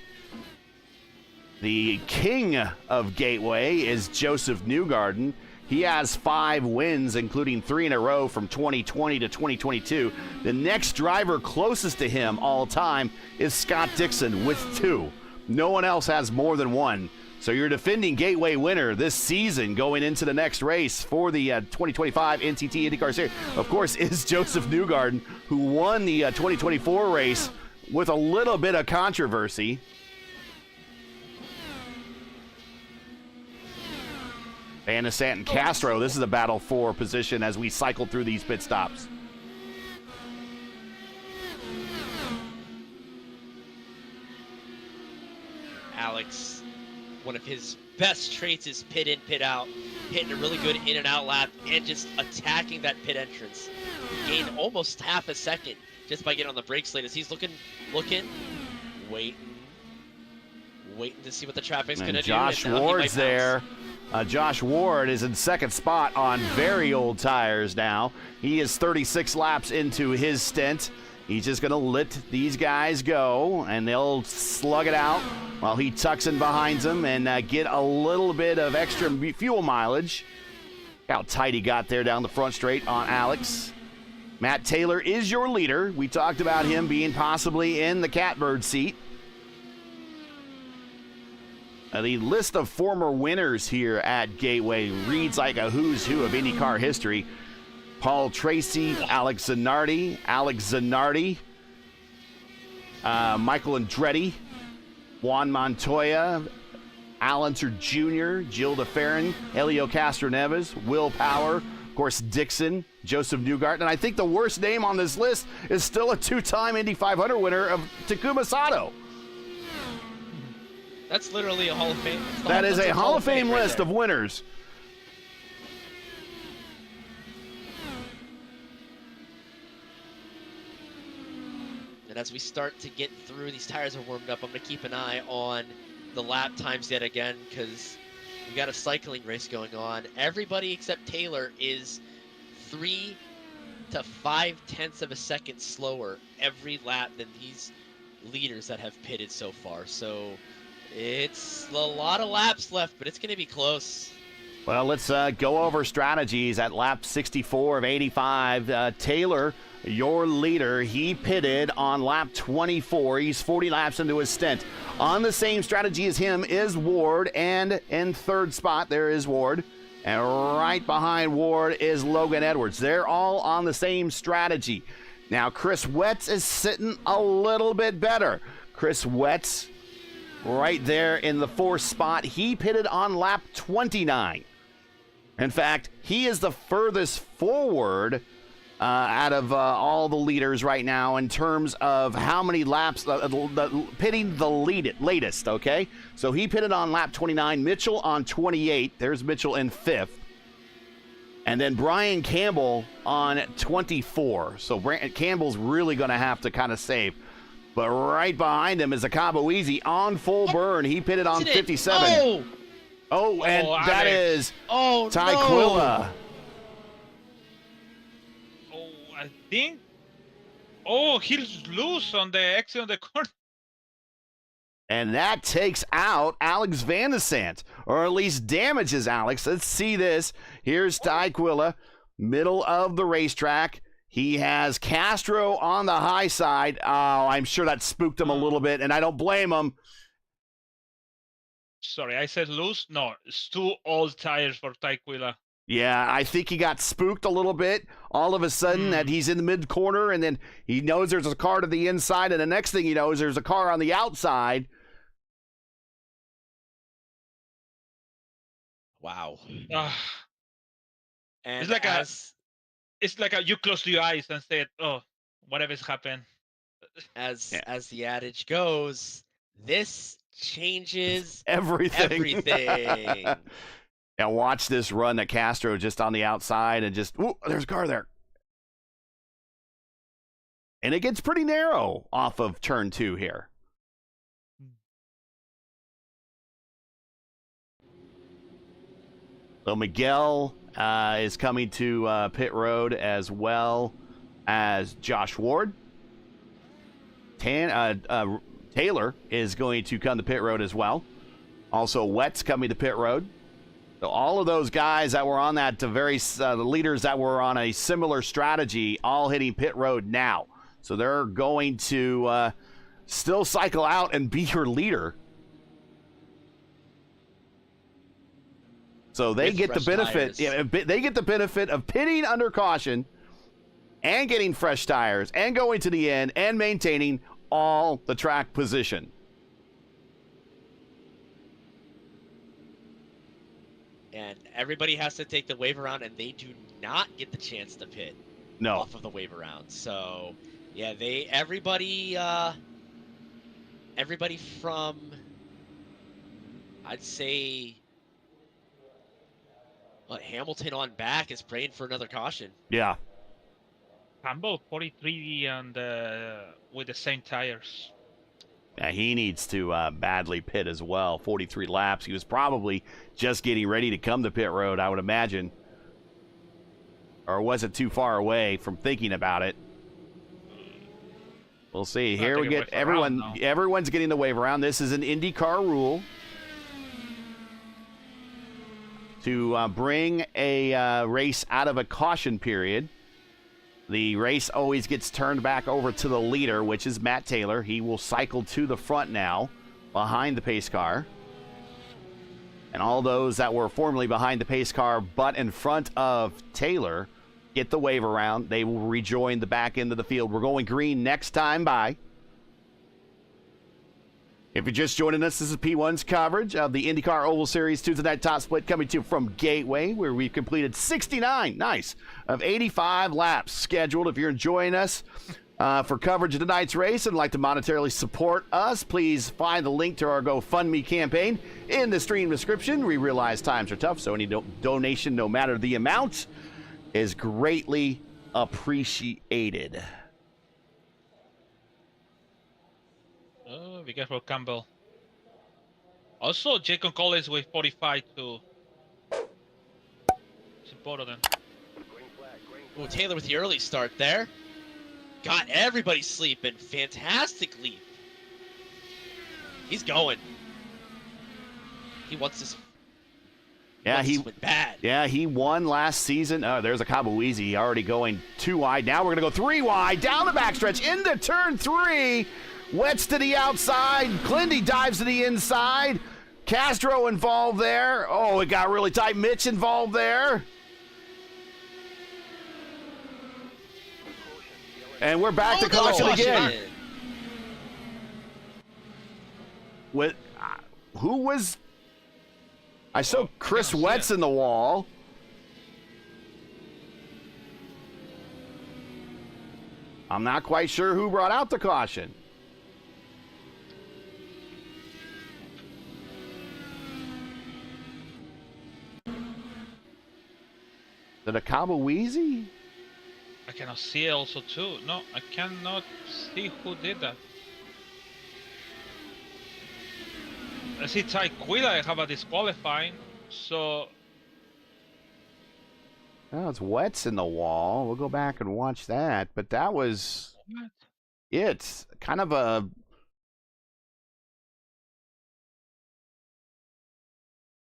The king of Gateway is Joseph Newgarden. He has 5 wins, including 3 in a row from 2020 to 2022. The next driver closest to him all time is Scott Dixon with 2. No one else has more than 1. So your defending Gateway winner this season going into the next race for the 2025 NTT IndyCar Series, of course, is Joseph Newgarden, who won the 2024 race with a little bit of controversy. Van Nessant and Castro, this is a battle for position as we cycle through these pit stops. Alex, one of his best traits is pit in, pit out, hitting a really good in and out lap and just attacking that pit entrance. He gained almost half a second just by getting on the brakes lane as he's looking, waiting to see what the traffic's going to do. Josh Ward's there. Josh Ward is in second spot on very old tires now. He is 36 laps into his stint. He's just going to let these guys go, and they'll slug it out while he tucks in behind them and get a little bit of extra fuel mileage. How tight he got there down the front straight on Alex. Matt Taylor is your leader. We talked about him being possibly in the catbird seat. The list of former winners here at Gateway reads like a who's who of IndyCar history. Paul Tracy, Alex Zanardi, Michael Andretti, Juan Montoya, Al Unser Jr., Gilda Farron, Helio Castroneves, Will Power, of course Dixon, Joseph Newgarden, and I think the worst name on this list is still a 2-time Indy 500 winner of Takuma Sato. That's literally a Hall of Fame. That is a Hall of Fame list of winners. And as we start to get through, these tires are warmed up. I'm going to keep an eye on the lap times yet again because we got a cycling race going on. Everybody except Taylor is 3 to 5/10 of a second slower every lap than these leaders that have pitted so far. So it's a lot of laps left, but it's going to be close. Well, let's go over strategies at lap 64 of 85. Taylor, your leader, he pitted on lap 24. He's 40 laps into his stint. On the same strategy as him is Ward, and in third spot there is Ward. And right behind Ward is Logan Edwards. They're all on the same strategy. Now, Chris Wetz is sitting a little bit better. Chris Wetz right there in the 4th spot. He pitted on lap 29. In fact, he is the furthest forward out of all the leaders right now in terms of how many laps, pitting the latest, okay? So he pitted on lap 29, Mitchell on 28. There's Mitchell in 5th. And then Brian Campbell on 24. So Campbell's really going to have to kind of save. But right behind him is a Cabo Easy on full burn. He pitted on 57. And that is Ty Quilla. Oh, I think. Oh, he's loose on the exit of the corner. And that takes out Alex Van de Sant, or at least damages Alex. Let's see this. Here's Ty Quilla, middle of the racetrack. He has Castro on the high side. Oh, I'm sure that spooked him a little bit, and I don't blame him. Sorry, I said loose. No, it's 2 old tires for Ty Quilla. Yeah, I think he got spooked a little bit. All of a sudden that he's in the mid corner, and then he knows there's a car to the inside, and the next thing he knows, there's a car on the outside. Wow. And it's like you close your eyes and say, "Oh, whatever's happened." As the adage goes, this changes everything. Now watch this run that Castro just on the outside and just, ooh, there's a car there. And it gets pretty narrow off of turn 2 here. So Miguel is coming to pit road, as well as Josh Ward. Taylor is going to come to pit road as well. Also, Wett's coming to pit road. So all of those guys that were on that, the leaders that were on a similar strategy, all hitting pit road now. So they're going to still cycle out and be your leader. So they get the benefit. Yeah, they get the benefit of pitting under caution, and getting fresh tires, and going to the end, and maintaining all the track position. And everybody has to take the wave around, and they do not get the chance to pit off of the wave around. So, yeah, everybody from, I'd say, Hamilton on back is praying for another caution. Yeah. Campbell 43 and with the same tires. Yeah, he needs to badly pit as well. 43 laps. He was probably just getting ready to come to pit road, I would imagine. Or was it too far away from thinking about it? We'll see. Here we get everyone's getting the wave around. This is an IndyCar rule to bring a race out of a caution period. The race always gets turned back over to the leader, which is Matt Taylor. He will cycle to the front now, behind the pace car. And all those that were formerly behind the pace car but in front of Taylor get the wave around. They will rejoin the back end of the field. We're going green next time by. If you're just joining us, this is P1's coverage of the IndyCar Oval Series Tuesday Night Top Split, coming to you from Gateway, where we've completed 69, of 85 laps scheduled. If you're enjoying us for coverage of tonight's race and like to monetarily support us, please find the link to our GoFundMe campaign in the stream description. We realize times are tough, so any donation, no matter the amount, is greatly appreciated. Oh, be careful, Campbell. Also, Jacob Collins with 45 too. It's important. Oh, Taylor with the early start there. Got everybody sleeping. Fantastic leap. He's going. He wants this. He went bad. Yeah, he won last season. Oh, there's a Cabo Easy already going 2 wide. Now we're going to go 3 wide down the backstretch into turn 3. Wets to the outside. Clindy dives to the inside. Castro involved there. Oh, it got really tight. Mitch involved there. And we're back to caution again. What? Who was? I saw Chris Wetz in the wall. I'm not quite sure who brought out the caution. Did a Kabaweezy? I cannot see it also too. No, I cannot see who did that. I see Taquila have a disqualifying, so... Oh, it's Wetz in the wall. We'll go back and watch that. But that was... What? It's kind of a...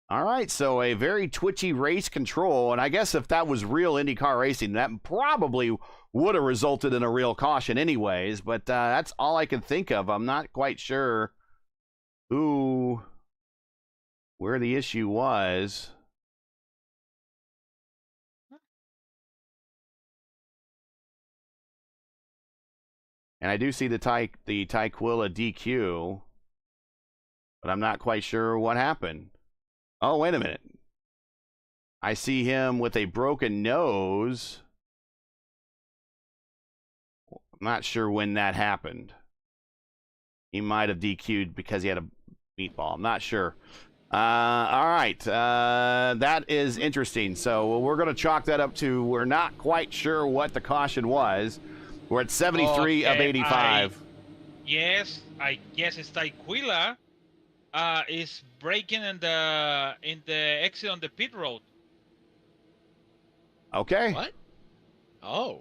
All right, so a very twitchy race control, and I guess if that was real IndyCar racing, that probably would have resulted in a real caution anyways, but that's all I can think of. I'm not quite sure where the issue was. And I do see the Taquilla DQ, but I'm not quite sure what happened. Oh, wait a minute. I see him with a broken nose. I'm not sure when that happened. He might have DQ'd because he had a meatball. I'm not sure. All right. That is interesting. So we're going to chalk that up to we're not quite sure what the caution was. We're at 73 of 85. Yes, I guess it's Taquilla. Is braking in the exit on the pit road. Okay. What? Oh.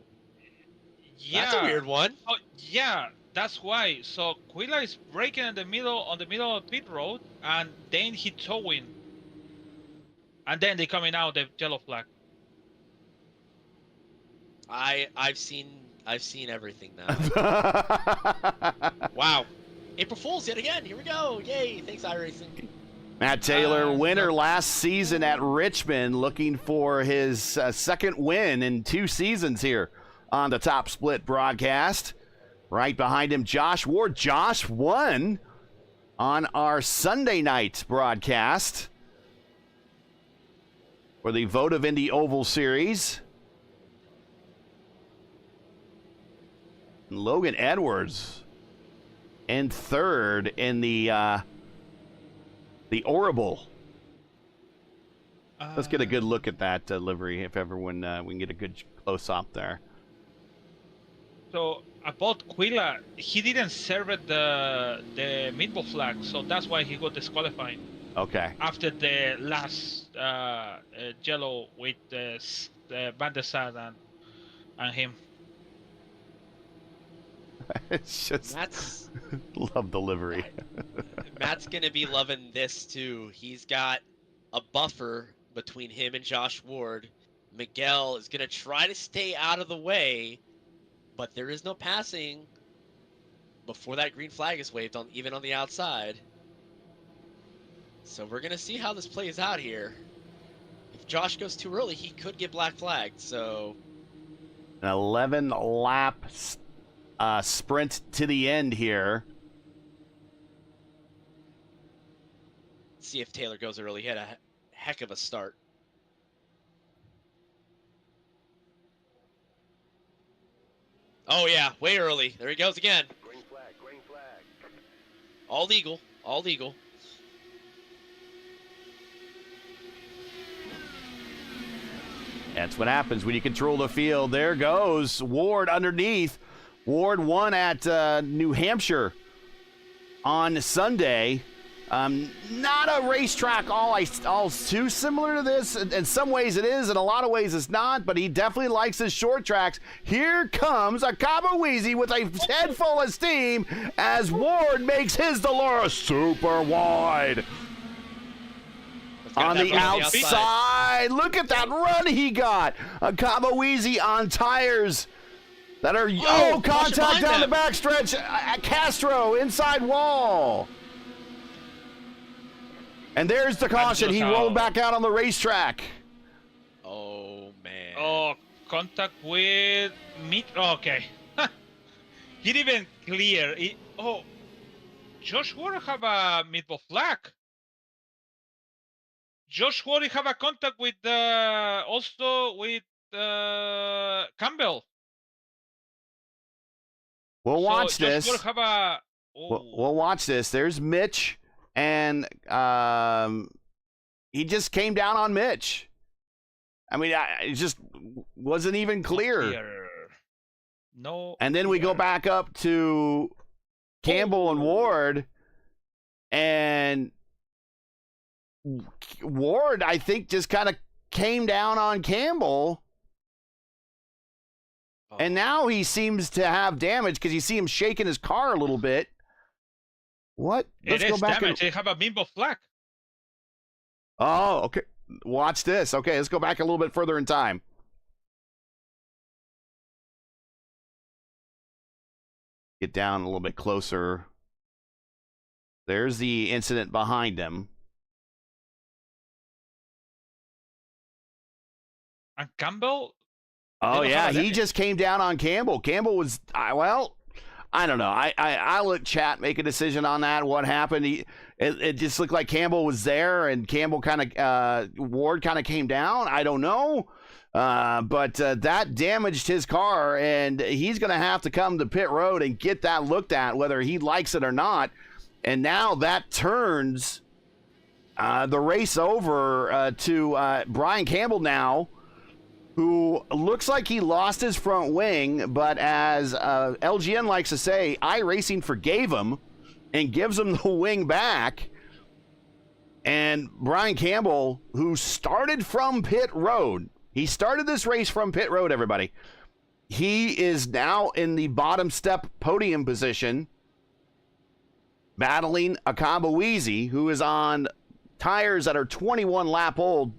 Yeah. That's a weird one. Oh, yeah, that's why. So Quilla is braking in the middle of the pit road, and then he towing, and then they coming out the yellow flag. I've seen everything now. Wow. April Fool's yet again. Here we go. Yay. Thanks, iRacing. Matt Taylor, winner last season at Richmond, looking for his second win in 2 seasons here on the Top Split broadcast. Right behind him, Josh Ward. Josh won on our Sunday night broadcast for the Vote of Indy Oval Series. And Logan Edwards in third in the Orable. Let's get a good look at that livery if everyone we can get a good close up there. So about Quilla, he didn't serve at the meatball flag, so that's why he got disqualified. Okay. After the last yellow with Van der Sar and him. It's just Matt's love the livery. Matt's gonna be loving this too. He's got a buffer between him and Josh Ward. Miguel is gonna try to stay out of the way, but there is no passing before that green flag is waved on, even on the outside. So we're gonna see how this plays out here. If Josh goes too early, he could get black flagged. So An 11-lap sprint to the end here. see if Taylor goes early. He had a heck of a start. Oh yeah, way early. There he goes again. Green flag, green flag. All legal, all legal. That's what happens when you control the field. There goes Ward underneath. Ward won at New Hampshire on Sunday. Not a racetrack all too similar to this. In some ways it is, in a lot of ways it's not, but he definitely likes his short tracks. Here comes a Kabaweezy with a head full of steam as Ward makes his Dallara super wide. On the outside. Look at that run he got. A Kabaweezy on tires that are, contact down the backstretch. Castro, inside wall. And there's the caution. He rolled back out on the racetrack. Oh, man. Oh, contact with me. Oh, okay. He didn't even clear. Josh Ward have a meatball flag. Josh Ward have a contact with also with Campbell. We'll watch so this. Josh Ward have a. We'll watch this. There's Mitch, and he just came down on Mitch. I mean, it just wasn't even clear. No. And then we go back up to Campbell and Ward, and Ward, I think, just kind of came down on Campbell. And now he seems to have damage because you see him shaking his car a little bit. What? Let's go back. Damage. They have a bimbo flag. Oh, okay. Watch this. Okay, let's go back a little bit further in time. Get down a little bit closer. There's the incident behind him. And Campbell? Oh, yeah, he just came down on Campbell. Campbell was, well, I don't know. I'll let chat make a decision on that, what happened. It just looked like Campbell was there, and Campbell Ward kind of came down. I don't know. But that damaged his car, and he's going to have to come to pit road and get that looked at, whether he likes it or not. And now that turns the race over to Brian Campbell now, who looks like he lost his front wing, but as LGN likes to say, iRacing forgave him and gives him the wing back. And Brian Campbell, who started from pit road, he started this race from pit road, everybody. He is now in the bottom step podium position, battling Akabuwizi, who is on tires that are 21 lap old,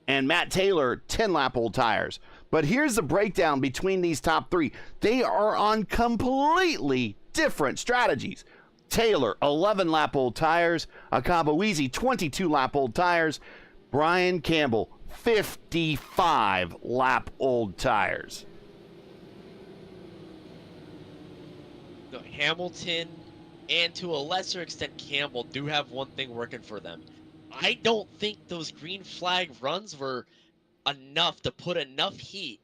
and Matt Taylor, 10 lap old tires. But here's the breakdown between these top three. They are on completely different strategies. Taylor, 11 lap old tires. Akabuwizi, 22 lap old tires. Brian Campbell, 55 lap old tires. Hamilton and to a lesser extent Campbell do have one thing working for them. I don't think those green flag runs were enough to put enough heat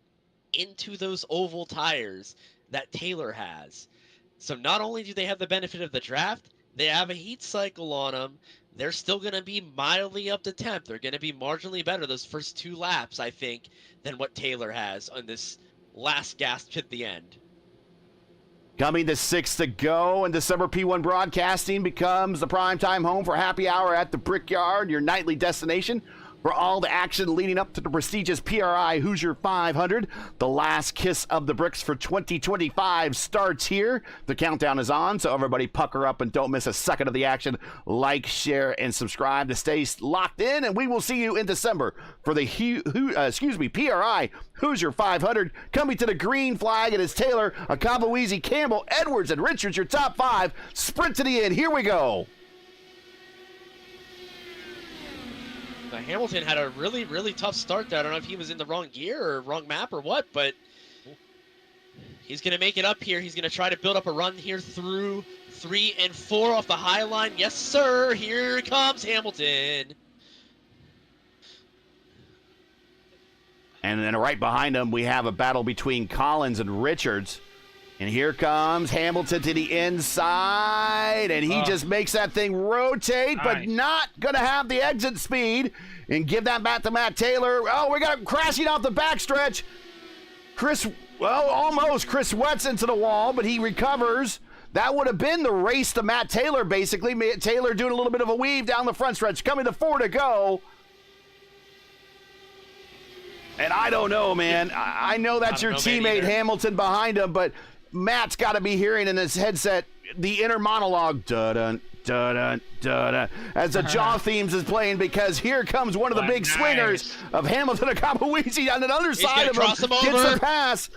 into those oval tires that Taylor has. So not only do they have the benefit of the draft, they have a heat cycle on them. They're still going to be mildly up to temp. They're going to be marginally better those first 2 laps, I think, than what Taylor has on this last gasp at the end. Coming to 6 to go, and December P1 Broadcasting becomes the primetime home for Happy Hour at the Brickyard, your nightly destination for all the action leading up to the prestigious PRI Hoosier 500. The last kiss of the bricks for 2025 starts here. The countdown is on, so everybody pucker up and don't miss a second of the action. Like, share, and subscribe to stay locked in, and we will see you in December for the PRI Hoosier 500. Coming to the green flag, it is Taylor, Akabuwizi, Campbell, Edwards, and Richards, your top 5. Sprint to the end. Here we go. Hamilton had a really, really tough start there. I don't know if he was in the wrong gear or wrong map or what, but he's going to make it up here. He's going to try to build up a run here through 3 and 4 off the high line. Yes, sir. Here comes Hamilton. And then right behind him, we have a battle between Collins and Richards. And here comes Hamilton to the inside, and he just makes that thing rotate, but not going to have the exit speed. And give that back to Matt Taylor. Oh, we got him crashing off the backstretch. Almost. Chris Wetz into the wall, but he recovers. That would have been the race to Matt Taylor, basically. Matt Taylor doing a little bit of a weave down the front stretch. Coming to 4 to go. And I don't know, man. I know that's your teammate Hamilton behind him, but Matt's got to be hearing in his headset the inner monologue, da-dun, da-dun, da-dun, as the Jaw themes is playing, because here comes one of the big swingers of Hamilton Akabuwizi on another side of him. Gets the pass.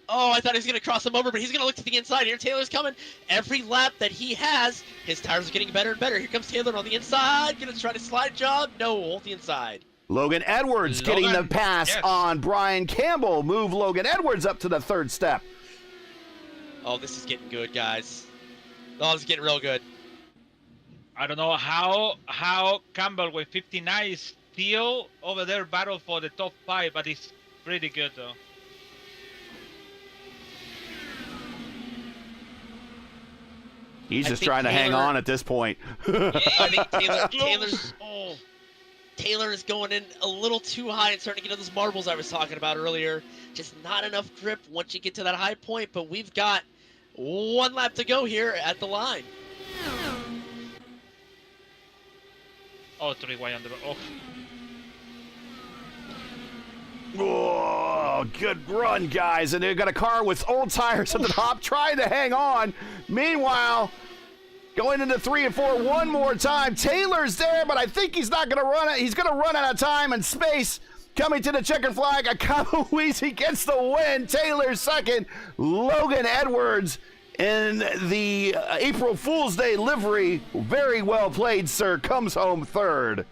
Oh, I thought he was going to cross him over, but he's going to look to the inside. Here Taylor's coming. Every lap that he has, his tires are getting better and better. Here comes Taylor on the inside. Going to try to slide job. No, hold the inside. Logan Edwards getting the pass on Brian Campbell. Move Logan Edwards up to the 3rd step. Oh, this is getting good, guys. Oh, it's getting real good. I don't know how Campbell with 59 is still over there battle for the top 5, but it's pretty good though. He's I just think trying to hang Taylor- on at this point. I think Close. Oh. Taylor is going in a little too high and starting to get to those marbles I was talking about earlier. Just not enough grip once you get to that high point, but we've got 1 lap to go here at the line. Oh, 3 wide on the oh. Oh, good run, guys. And they've got a car with old tires at the top trying to hang on. Meanwhile, going into 3 and 4 one more time. Taylor's there, but I think he's not going to run it. He's going to run out of time and space. Coming to the checkered flag, Akabuwizi gets the win. Taylor's second. Logan Edwards in the April Fool's Day livery. Very well played, sir. Comes home third.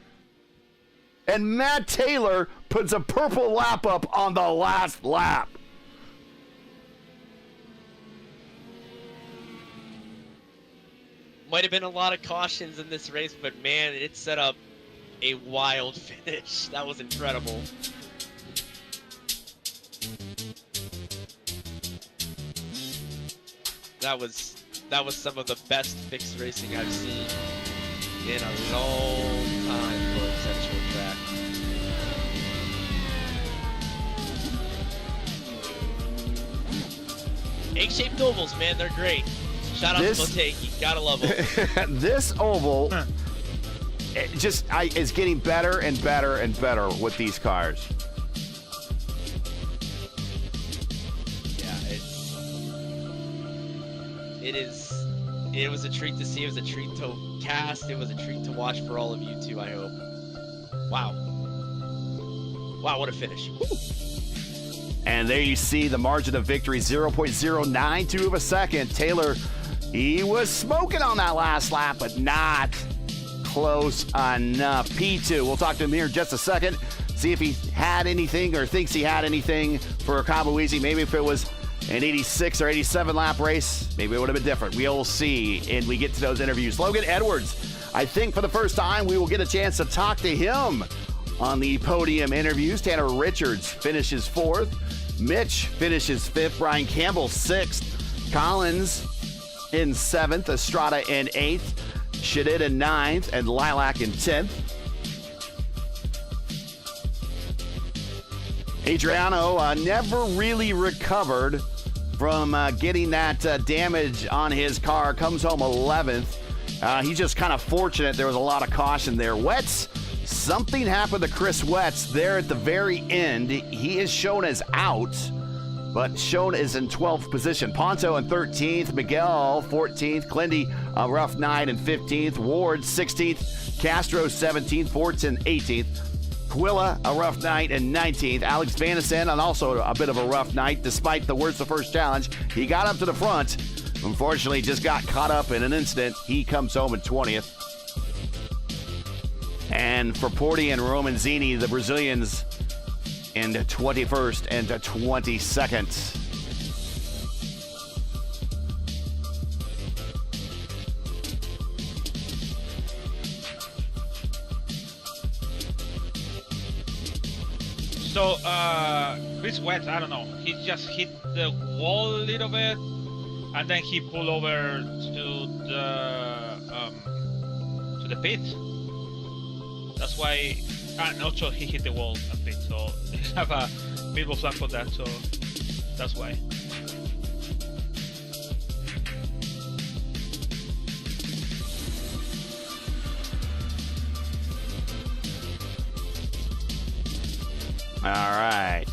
And Matt Taylor puts a purple lap up on the last lap. Might have been a lot of cautions in this race, but man, it set up a wild finish. That was incredible. That was some of the best fixed racing I've seen in a long time for a Central track. Egg-shaped ovals, man, they're great. Shout out to Motegi, gotta love them. This oval is getting better and better and better with these cars. Yeah, it was a treat to see. It was a treat to cast. It was a treat to watch for all of you too, I hope. Wow, what a finish. Woo. And there you see the margin of victory, 0.092 of a second. Taylor, he was smoking on that last lap, but not close enough. P2, we'll talk to him here in just a second. See if he had anything or thinks he had anything for Akabuwizi. Maybe if it was an 86 or 87 lap race, maybe it would have been different. We'll see, and we get to those interviews. Logan Edwards, I think for the first time we will get a chance to talk to him on the podium interviews. Tanner Richards finishes 4th. Mitch finishes 5th. Brian Campbell 6th. Collins in 7th. Estrada in 8th. Shadid in 9th. And Lilac in 10th. Adriano never really recovered from getting that damage on his car. Comes home 11th. He's just kind of fortunate. There was a lot of caution there. Wetz, something happened to Chris Wetz there at the very end. He is shown as out, but shown as in 12th position. Ponto in 13th. Miguel 14th. Clindy a rough night in 15th. Ward 16th. Castro 17th. Fortson 18th. Quilla, a rough night, in 19th. Alex Vanison, and also a bit of a rough night, despite the worst of first challenge. He got up to the front. Unfortunately, just got caught up in an incident. He comes home in 20th. And for Porti and Romanzini, the Brazilians in 21st and 22nd. So, Chris Wetz, I don't know. He just hit the wall a little bit, and then he pulled over to the pit. That's why. Not sure he hit the wall a bit, so they have a middle flag for that. So that's why. All right.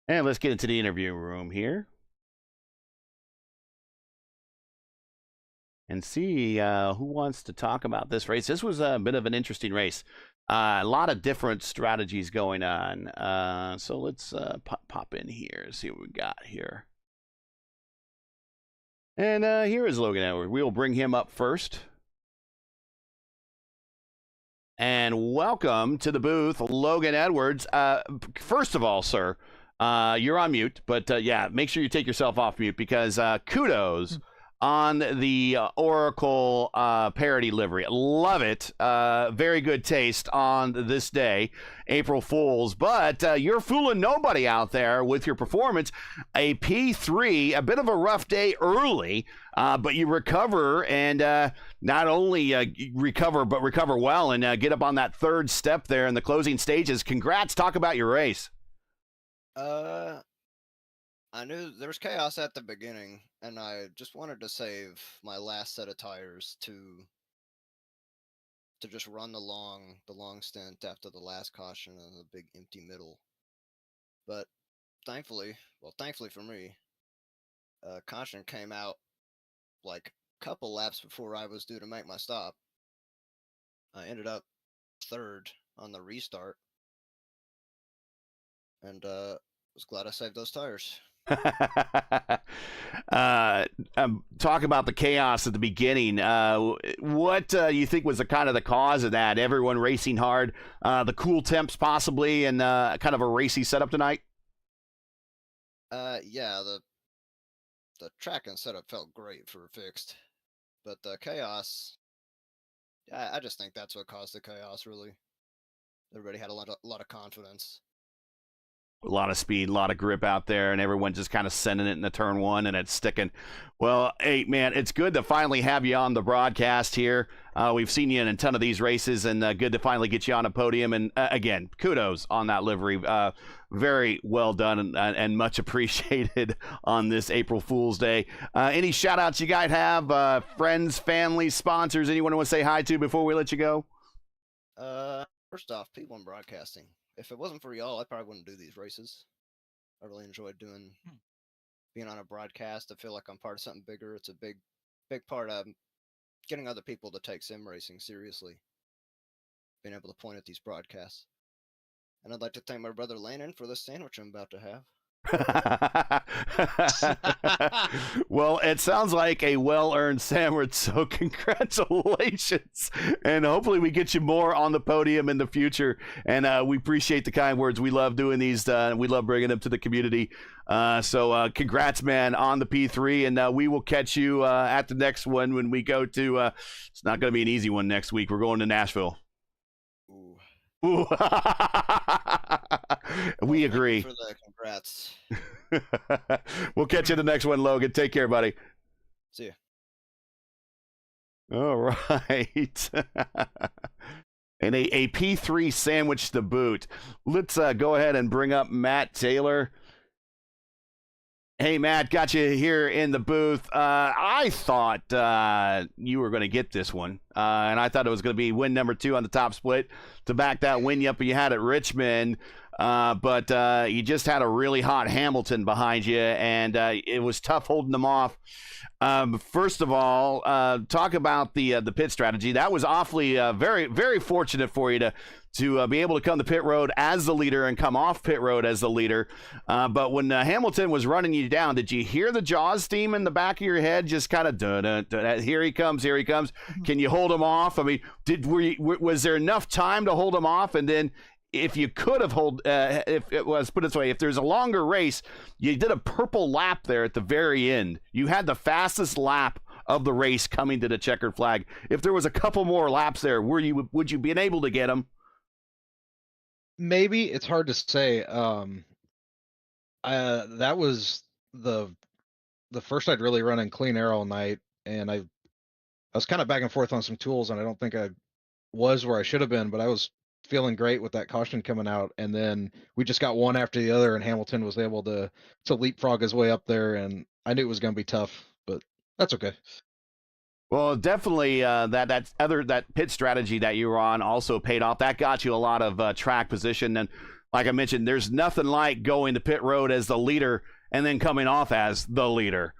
And let's get into the interview room here. and see who wants to talk about this race. This was a bit of an interesting race. A lot of different strategies going on. So let's pop in here, see what we got here. And here is Logan Edwards. We'll bring him up first. And welcome to the booth, Logan Edwards. First of all, sir, you're on mute, but yeah, make sure you take yourself off mute because kudos on the Oracle parody livery. Love it. Very good taste on this day, April Fools. But you're fooling nobody out there with your performance. A P3, a bit of a rough day early, but you recover and not only recover, but recover well and get up on that third step there in the closing stages. Congrats. Talk about your race. I knew there was chaos at the beginning, and I just wanted to save my last set of tires to just run the long stint after the last caution and the big empty middle. But thankfully for me, caution came out like a couple laps before I was due to make my stop. I ended up third on the restart, and was glad I saved those tires. Talk about the chaos at the beginning. What you think was the kind of the cause of that? Everyone racing hard, the cool temps possibly, and kind of a racy setup tonight. Yeah, the track and setup felt great for fixed, but the chaos, I just think that's what caused the chaos. Really, everybody had a lot of confidence. A lot of speed, a lot of grip out there, and everyone just kind of sending it in the turn one, and it's sticking. Well, hey, man, it's good to finally have you on the broadcast here. We've seen you in a ton of these races, and good to finally get you on a podium. And again, kudos on that livery. Very well done and much appreciated on this April Fool's Day. Any shout-outs you guys have? Friends, family, sponsors, anyone want to say hi to before we let you go? First off, people in broadcasting. If it wasn't for y'all, I probably wouldn't do these races. I really enjoyed being on a broadcast. I feel like I'm part of something bigger. It's a big part of getting other people to take sim racing seriously. Being able to point at these broadcasts. And I'd like to thank my brother Landon for the sandwich I'm about to have. Well, it sounds like a well-earned sandwich, so congratulations, and hopefully we get you more on the podium in the future. And we appreciate the kind words. We love doing these. We love bringing them to the community. So congrats, man, on the P3, and we will catch you at the next one when we go to it's not going to be an easy one next week. We're going to Nashville. Ooh. We agree. Thank you for the congrats. We'll catch you in the next one, Logan. Take care, buddy. See ya. All right. And a P3 sandwich to boot. Let's go ahead and bring up Matt Taylor. Hey, Matt, got you here in the booth. I thought you were going to get this one, and I thought it was going to be win number 2 on the top split to back that win you had at Richmond, but you just had a really hot Hamilton behind you, and it was tough holding them off. First of all, talk about the pit strategy. That was awfully very, very fortunate for you to be able to come to pit road as the leader and come off pit road as the leader. But when Hamilton was running you down, did you hear the Jaws theme in the back of your head? Just kind of here he comes, here he comes. Can you hold him off? I mean, was there enough time to hold him off? And then if you could have if it was, put it this way, if there's a longer race, you did a purple lap there at the very end. You had the fastest lap of the race coming to the checkered flag. If there was a couple more laps there, would you been able to get him? Maybe. It's hard to say. That was the first I'd really run in clean air all night, and I was kind of back and forth on some tools, and I don't think I was where I should have been, but I was feeling great with that caution coming out, and then we just got one after the other, and Hamilton was able to leapfrog his way up there, and I knew it was going to be tough, but that's okay. Well, definitely that pit strategy that you were on also paid off. That got you a lot of track position. And like I mentioned, there's nothing like going to pit road as the leader and then coming off as the leader.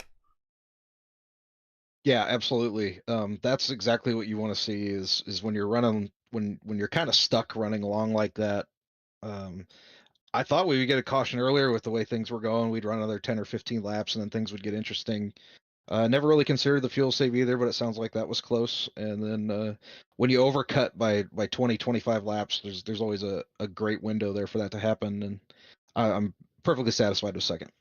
Yeah, absolutely. That's exactly what you want to see is when you're running when you're kind of stuck running along like that. Um, I thought we would get a caution earlier with the way things were going. We'd run another 10 or 15 laps and then things would get interesting. Never really considered the fuel save either, but it sounds like that was close. And then when you overcut by 20, 25 laps, there's always a great window there for that to happen. And I'm perfectly satisfied with second.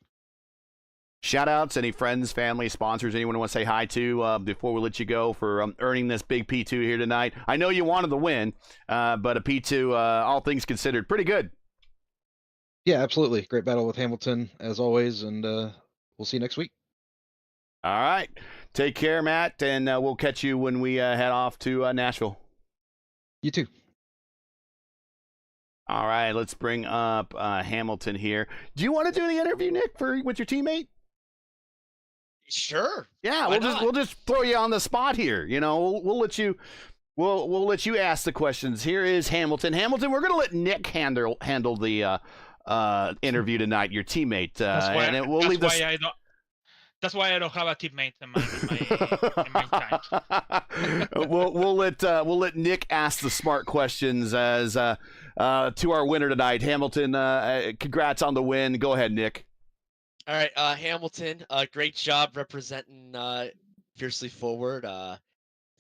Shout outs, any friends, family, sponsors, anyone want to say hi to before we let you go for earning this big P2 here tonight? I know you wanted the win, but a P2, all things considered, pretty good. Yeah, absolutely. Great battle with Hamilton as always, and we'll see you next week. All right. Take care, Matt, and we'll catch you when we head off to Nashville. You too. All right, let's bring up Hamilton here. Do you want to do the interview, Nick, with your teammate? Sure. Yeah, we'll just throw you on the spot here. You know, we'll let you let you ask the questions. Here is Hamilton. Hamilton, we're gonna let Nick handle the interview tonight. Your teammate, That's why I don't have a teammate in my time. we'll let Nick ask the smart questions as to our winner tonight, Hamilton. Congrats on the win. Go ahead, Nick. All right, Hamilton, great job representing Fiercely Forward.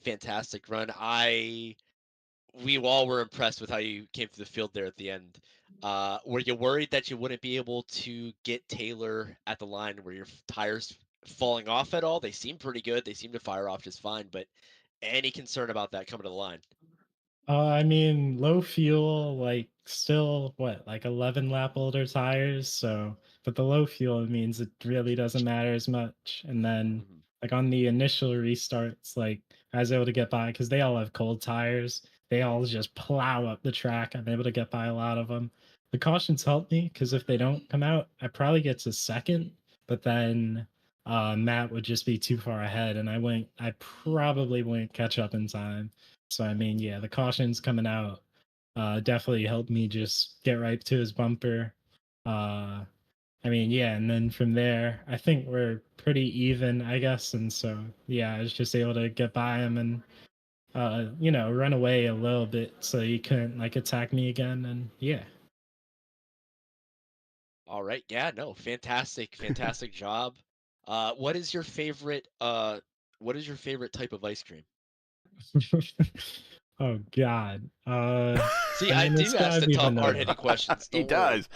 Fantastic run. We all were impressed with how you came through the field there at the end. Were you worried that you wouldn't be able to get Taylor at the line? Were your tires falling off at all? They seem pretty good. They seem to fire off just fine, but any concern about that coming to the line? I mean, low fuel, like still like 11 lap older tires. So, but the low fuel means it really doesn't matter as much. And then, like on the initial restarts, like I was able to get by because they all have cold tires. They all just plow up the track. I'm able to get by a lot of them. The cautions help me because if they don't come out, I probably get to second. But then Matt would just be too far ahead, and I probably wouldn't catch up in time. So, I mean, yeah, the cautions coming out definitely helped me just get right to his bumper. I mean, yeah, and then from there, I think we're pretty even, I guess. And so, yeah, I was just able to get by him and, run away a little bit so he couldn't, like, attack me again. And, yeah. All right. Yeah, no, fantastic job. What is your favorite type of ice cream? Oh God. See, I do ask the tough, hard-hitting questions. He does.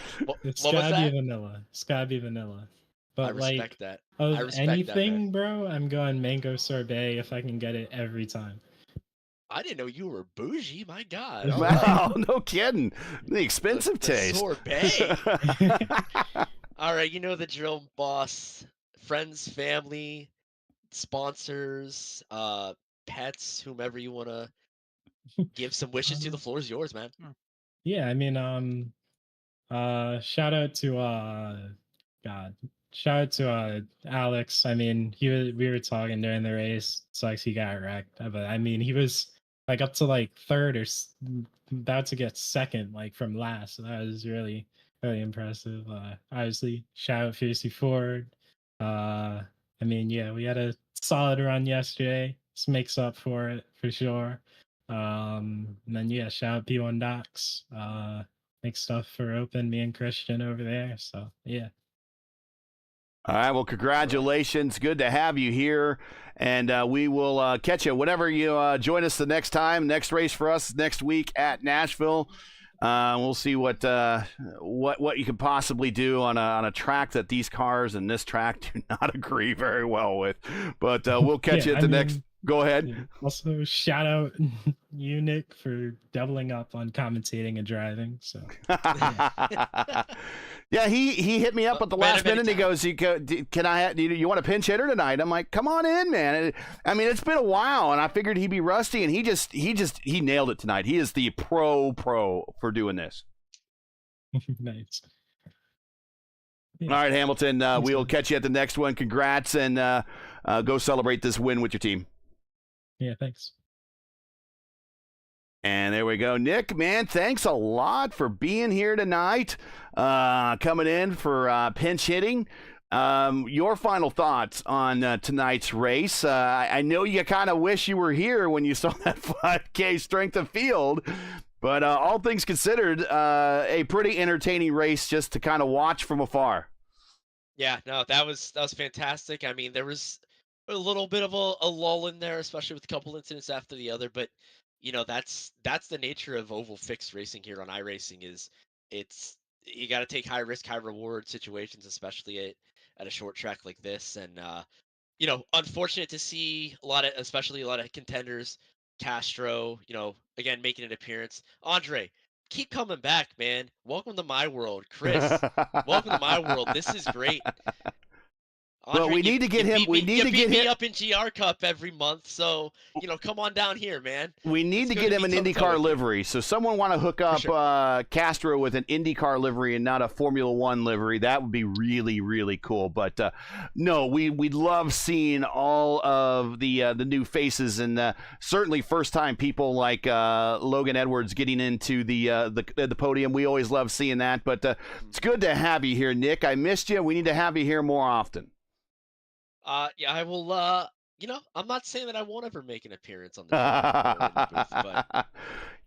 It's what was gotta be that? vanilla. It's gotta be vanilla. But I respect like that. of I respect that, anything, man. bro, I'm going mango sorbet if I can get it every time. I didn't know you were bougie. My God. All Wow, right. no kidding. The expensive The taste. sorbet. All right, you know the drill, boss. Friends, family, sponsors, pets, whomever you want to give some wishes to. The floor is yours, man. Yeah, I mean, shout out to Alex. I mean, we were talking during the race. Sucks he got wrecked, but I mean, he was like up to like third or about to get second, like from last. So that was really impressive. Obviously, shout out Fiercely Ford. I mean, yeah, we had a solid run yesterday. This makes up for it for sure. And then yeah, shout out P1 Docs. Make stuff for Open, me and Christian over there. So yeah. All right, well, congratulations. Good to have you here. And we will catch you whenever you join us the next time. Next race for us next week at Nashville. We'll see what you could possibly do on a track that these cars and this track do not agree very well with. But we'll catch you at the next. Go ahead. Yeah. Also, shout out you, Nick, for doubling up on commentating and driving. So, yeah, he hit me up at the last minute. And he goes, "Can I? You want a pinch hitter tonight?" I'm like, "Come on in, man." I mean, it's been a while, and I figured he'd be rusty, and he nailed it tonight. He is the pro for doing this. Nice. Yeah. All right, Hamilton. We'll catch you at the next one. Congrats, and go celebrate this win with your team. Yeah, thanks. And there we go. Nick, man, thanks a lot for being here tonight, coming in for pinch hitting. Your final thoughts on tonight's race. I know you kind of wish you were here when you saw that 5K strength of field, but all things considered, a pretty entertaining race just to kind of watch from afar. Yeah, no, that was fantastic. I mean, there was a little bit of a lull in there, especially with a couple incidents after the other. But that's the nature of oval fixed racing here on iRacing. You got to take high risk, high reward situations, especially at a short track like this. And unfortunate to see especially a lot of contenders. Castro, again making an appearance. Andre, keep coming back, man. Welcome to my world. Chris, welcome to my world. This is great. Andre, well, we need to get him. We need to get him up in GR Cup every month. So come on down here, man. We need to get him an IndyCar livery. So someone want to hook up Castro with an IndyCar livery and not a Formula One livery. That would be really, really cool. But no, we'd love seeing all of the new faces, and certainly first time people like Logan Edwards getting into the podium. We always love seeing that. But it's good to have you here, Nick. I missed you. We need to have you here more often. Yeah, I will. I'm not saying that I won't ever make an appearance on the booth, but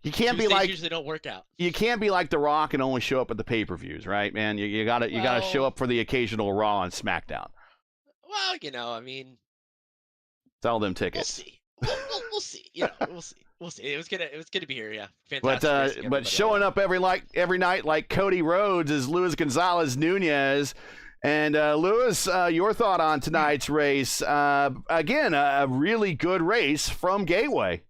you can't Tuesdays be like usually don't work out. You can't be like The Rock and only show up at the pay-per-views, right, man? You gotta show up for the occasional Raw and SmackDown. Well, I mean, sell them tickets. We'll see. We'll see. We'll see. It was good to be here. Yeah, fantastic. But showing up every night like Cody Rhodes is Luis Gonzalez Nunez. And Luis, your thought on tonight's race? Again, a really good race from Gateway.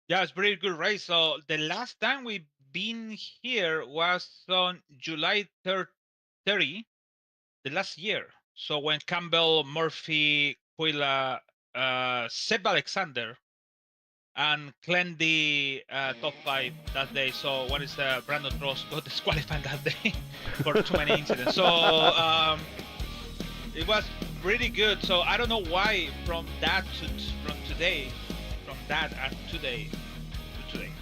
Yeah, it's a pretty good race. So the last time we've been here was on July 30, the last year. So when Campbell, Murphy, Quilla, Seb Alexander, and Clendy top 5 that day. So what is Brandon Ross got disqualified that day for too many incidents. So it was pretty good. So I don't know why from that and today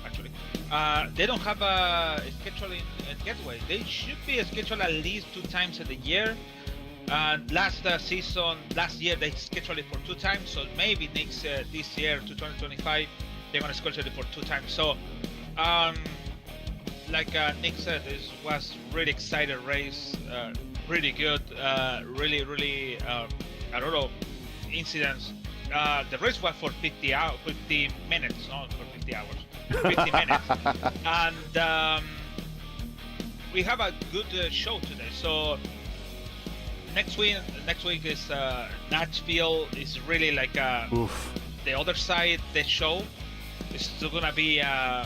actually they don't have a schedule in Gateway. They should be scheduled at least 2 times in the year. Last year they scheduled it for 2 times, so maybe this year to 2025 they're gonna schedule it for 2 times. So, like Nick said, this was really exciting race, pretty good, really a lot of incidents. The race was for 50 minutes, not for 50 hours, 50 minutes, and we have a good show today. So. Next week is Nashville. Is really like the other side. The show is still gonna be I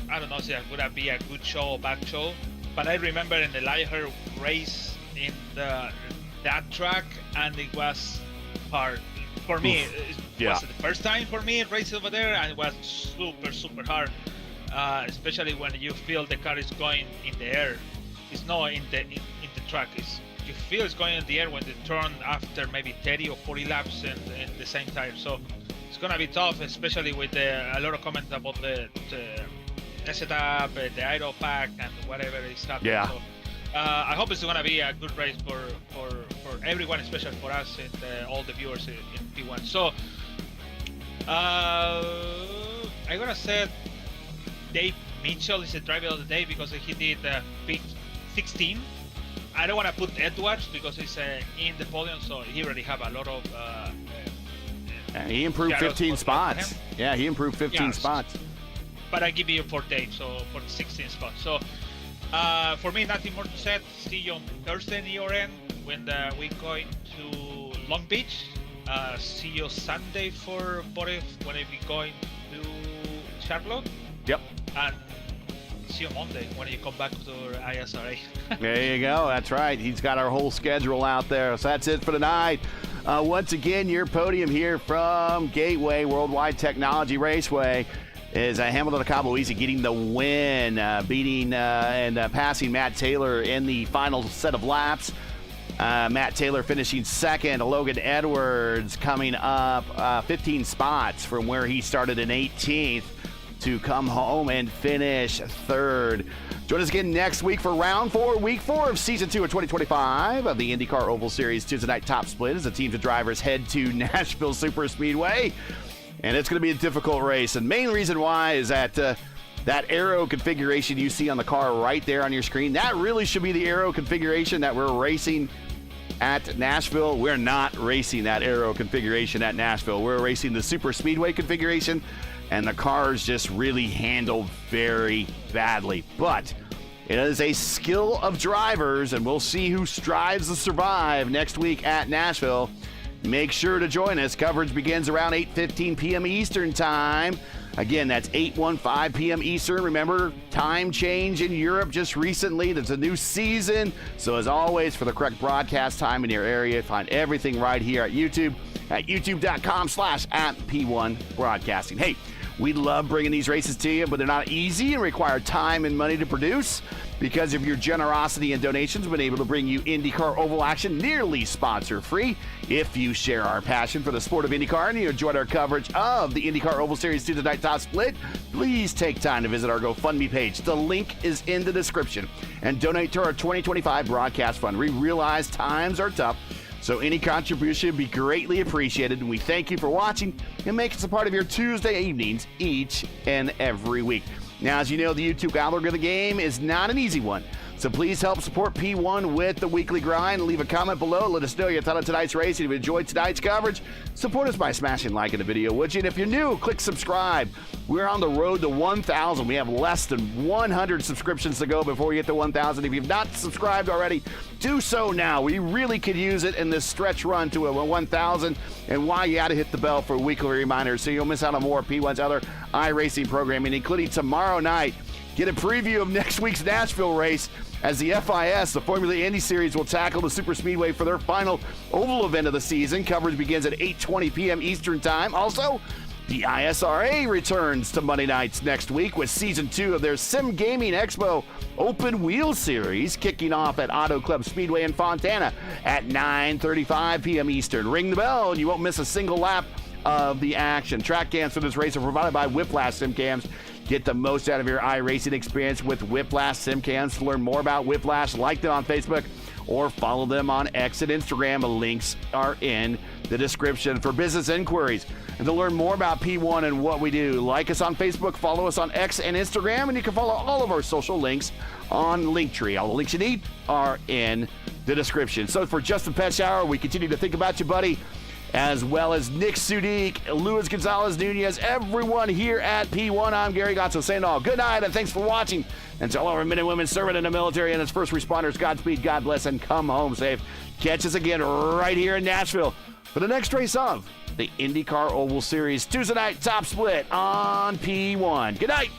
don't know if it's gonna be a good show or bad show. But I remember in the Liger race in that track, and it was hard for me. It was the first time for me racing over there, and it was super hard. Especially when you feel the car is going in the air. It's not in the track. You feel it's going in the air when they turn after maybe 30 or 40 laps in the same tire. So it's gonna be tough, especially with a lot of comments about the setup, the aero pack, and whatever is happening. Yeah. So I hope it's gonna be a good race for everyone, especially for us and all the viewers in P1. So I'm gonna say Dave Mitchell is the driver of the day because he did pick 16. I don't want to put Edwards because he's in the podium, so he already have a lot of. He improved 15 spots. Yeah, he improved 15 spots. But I give you for Dave, so for 16 spots. So for me, nothing more to say. See you on Thursday in your end when we're going to Long Beach. See you Sunday for Boris when we're going to Charlotte. Yep. And see you Monday when you come back to ISRA. There you go. That's right. He's got our whole schedule out there. So that's it for tonight. Once again, your podium here from Gateway Worldwide Technology Raceway is Hamilton Akabuizi getting the win, beating and passing Matt Taylor in the final set of laps. Matt Taylor finishing second. Logan Edwards coming up 15 spots from where he started in 18th. to come home and finish third. Join us again next week for round 4, week 4 of season 2 of 2025 of the IndyCar Oval Series Tuesday night top split as the teams of drivers head to Nashville Superspeedway. And it's going to be a difficult race. And main reason why is that that aero configuration you see on the car right there on your screen, that really should be the aero configuration that we're racing at Nashville. We're not racing that aero configuration at Nashville. We're racing the super speedway configuration, and the cars just really handle very badly. But it is a skill of drivers, and we'll see who strives to survive next week at Nashville. Make sure to join us. Coverage begins around 8:15 p.m. Eastern Time. Again, that's 8:15 p.m. Eastern. Remember, time change in Europe just recently. There's a new season. So as always, for the correct broadcast time in your area, find everything right here at YouTube at youtube.com/@P1 Broadcasting. Hey, we love bringing these races to you, but they're not easy and require time and money to produce. Because of your generosity and donations, we've been able to bring you IndyCar Oval action nearly sponsor-free. If you share our passion for the sport of IndyCar and you enjoyed our coverage of the IndyCar Oval Series Tuesday night top split, please take time to visit our GoFundMe page. The link is in the description. And donate to our 2025 broadcast fund. We realize times are tough, so any contribution would be greatly appreciated. And we thank you for watching and making us a part of your Tuesday evenings each and every week. Now, as you know, the YouTube algorithm of the game is not an easy one. So please help support P1 with the weekly grind. Leave a comment below. Let us know your thought on tonight's race. And if you enjoyed tonight's coverage, support us by smashing like in the video, would you? And if you're new, click subscribe. We're on the road to 1,000. We have less than 100 subscriptions to go before we get to 1,000. If you've not subscribed already, do so now. We really could use it in this stretch run to a 1,000. And why you got to hit the bell for weekly reminders so you'll miss out on more of P1's other iRacing programming, including tomorrow night. Get a preview of next week's Nashville race as the FIS, the Formula Indy Series, will tackle the Super Speedway for their final oval event of the season. Coverage begins at 8:20 p.m. Eastern Time. Also, the ISRA returns to Monday nights next week with Season 2 of their Sim Gaming Expo Open Wheel Series kicking off at Auto Club Speedway in Fontana at 9:35 p.m. Eastern. Ring the bell and you won't miss a single lap of the action. Track cams for this race are provided by Whiplash Sim Cams. Get the most out of your iRacing experience with Whiplash Sim Cams. To learn more about Whiplash, like them on Facebook or follow them on X and Instagram. Links are in the description. For business inquiries and to learn more about P1 and what we do, like us on Facebook, follow us on X and Instagram, and you can follow all of our social links on Linktree. All the links you need are in the description. So for Justin Petschauer, we continue to think about you, buddy, as well as Nick Sudik, Luis Gonzalez Nunez, everyone here at P1. I'm Gary Gotzo saying all good night and thanks for watching. And to all our men and women serving in the military and as first responders, Godspeed, God bless, and come home safe. Catch us again right here in Nashville for the next race of the IndyCar Oval Series Tuesday night top split on P1. Good night.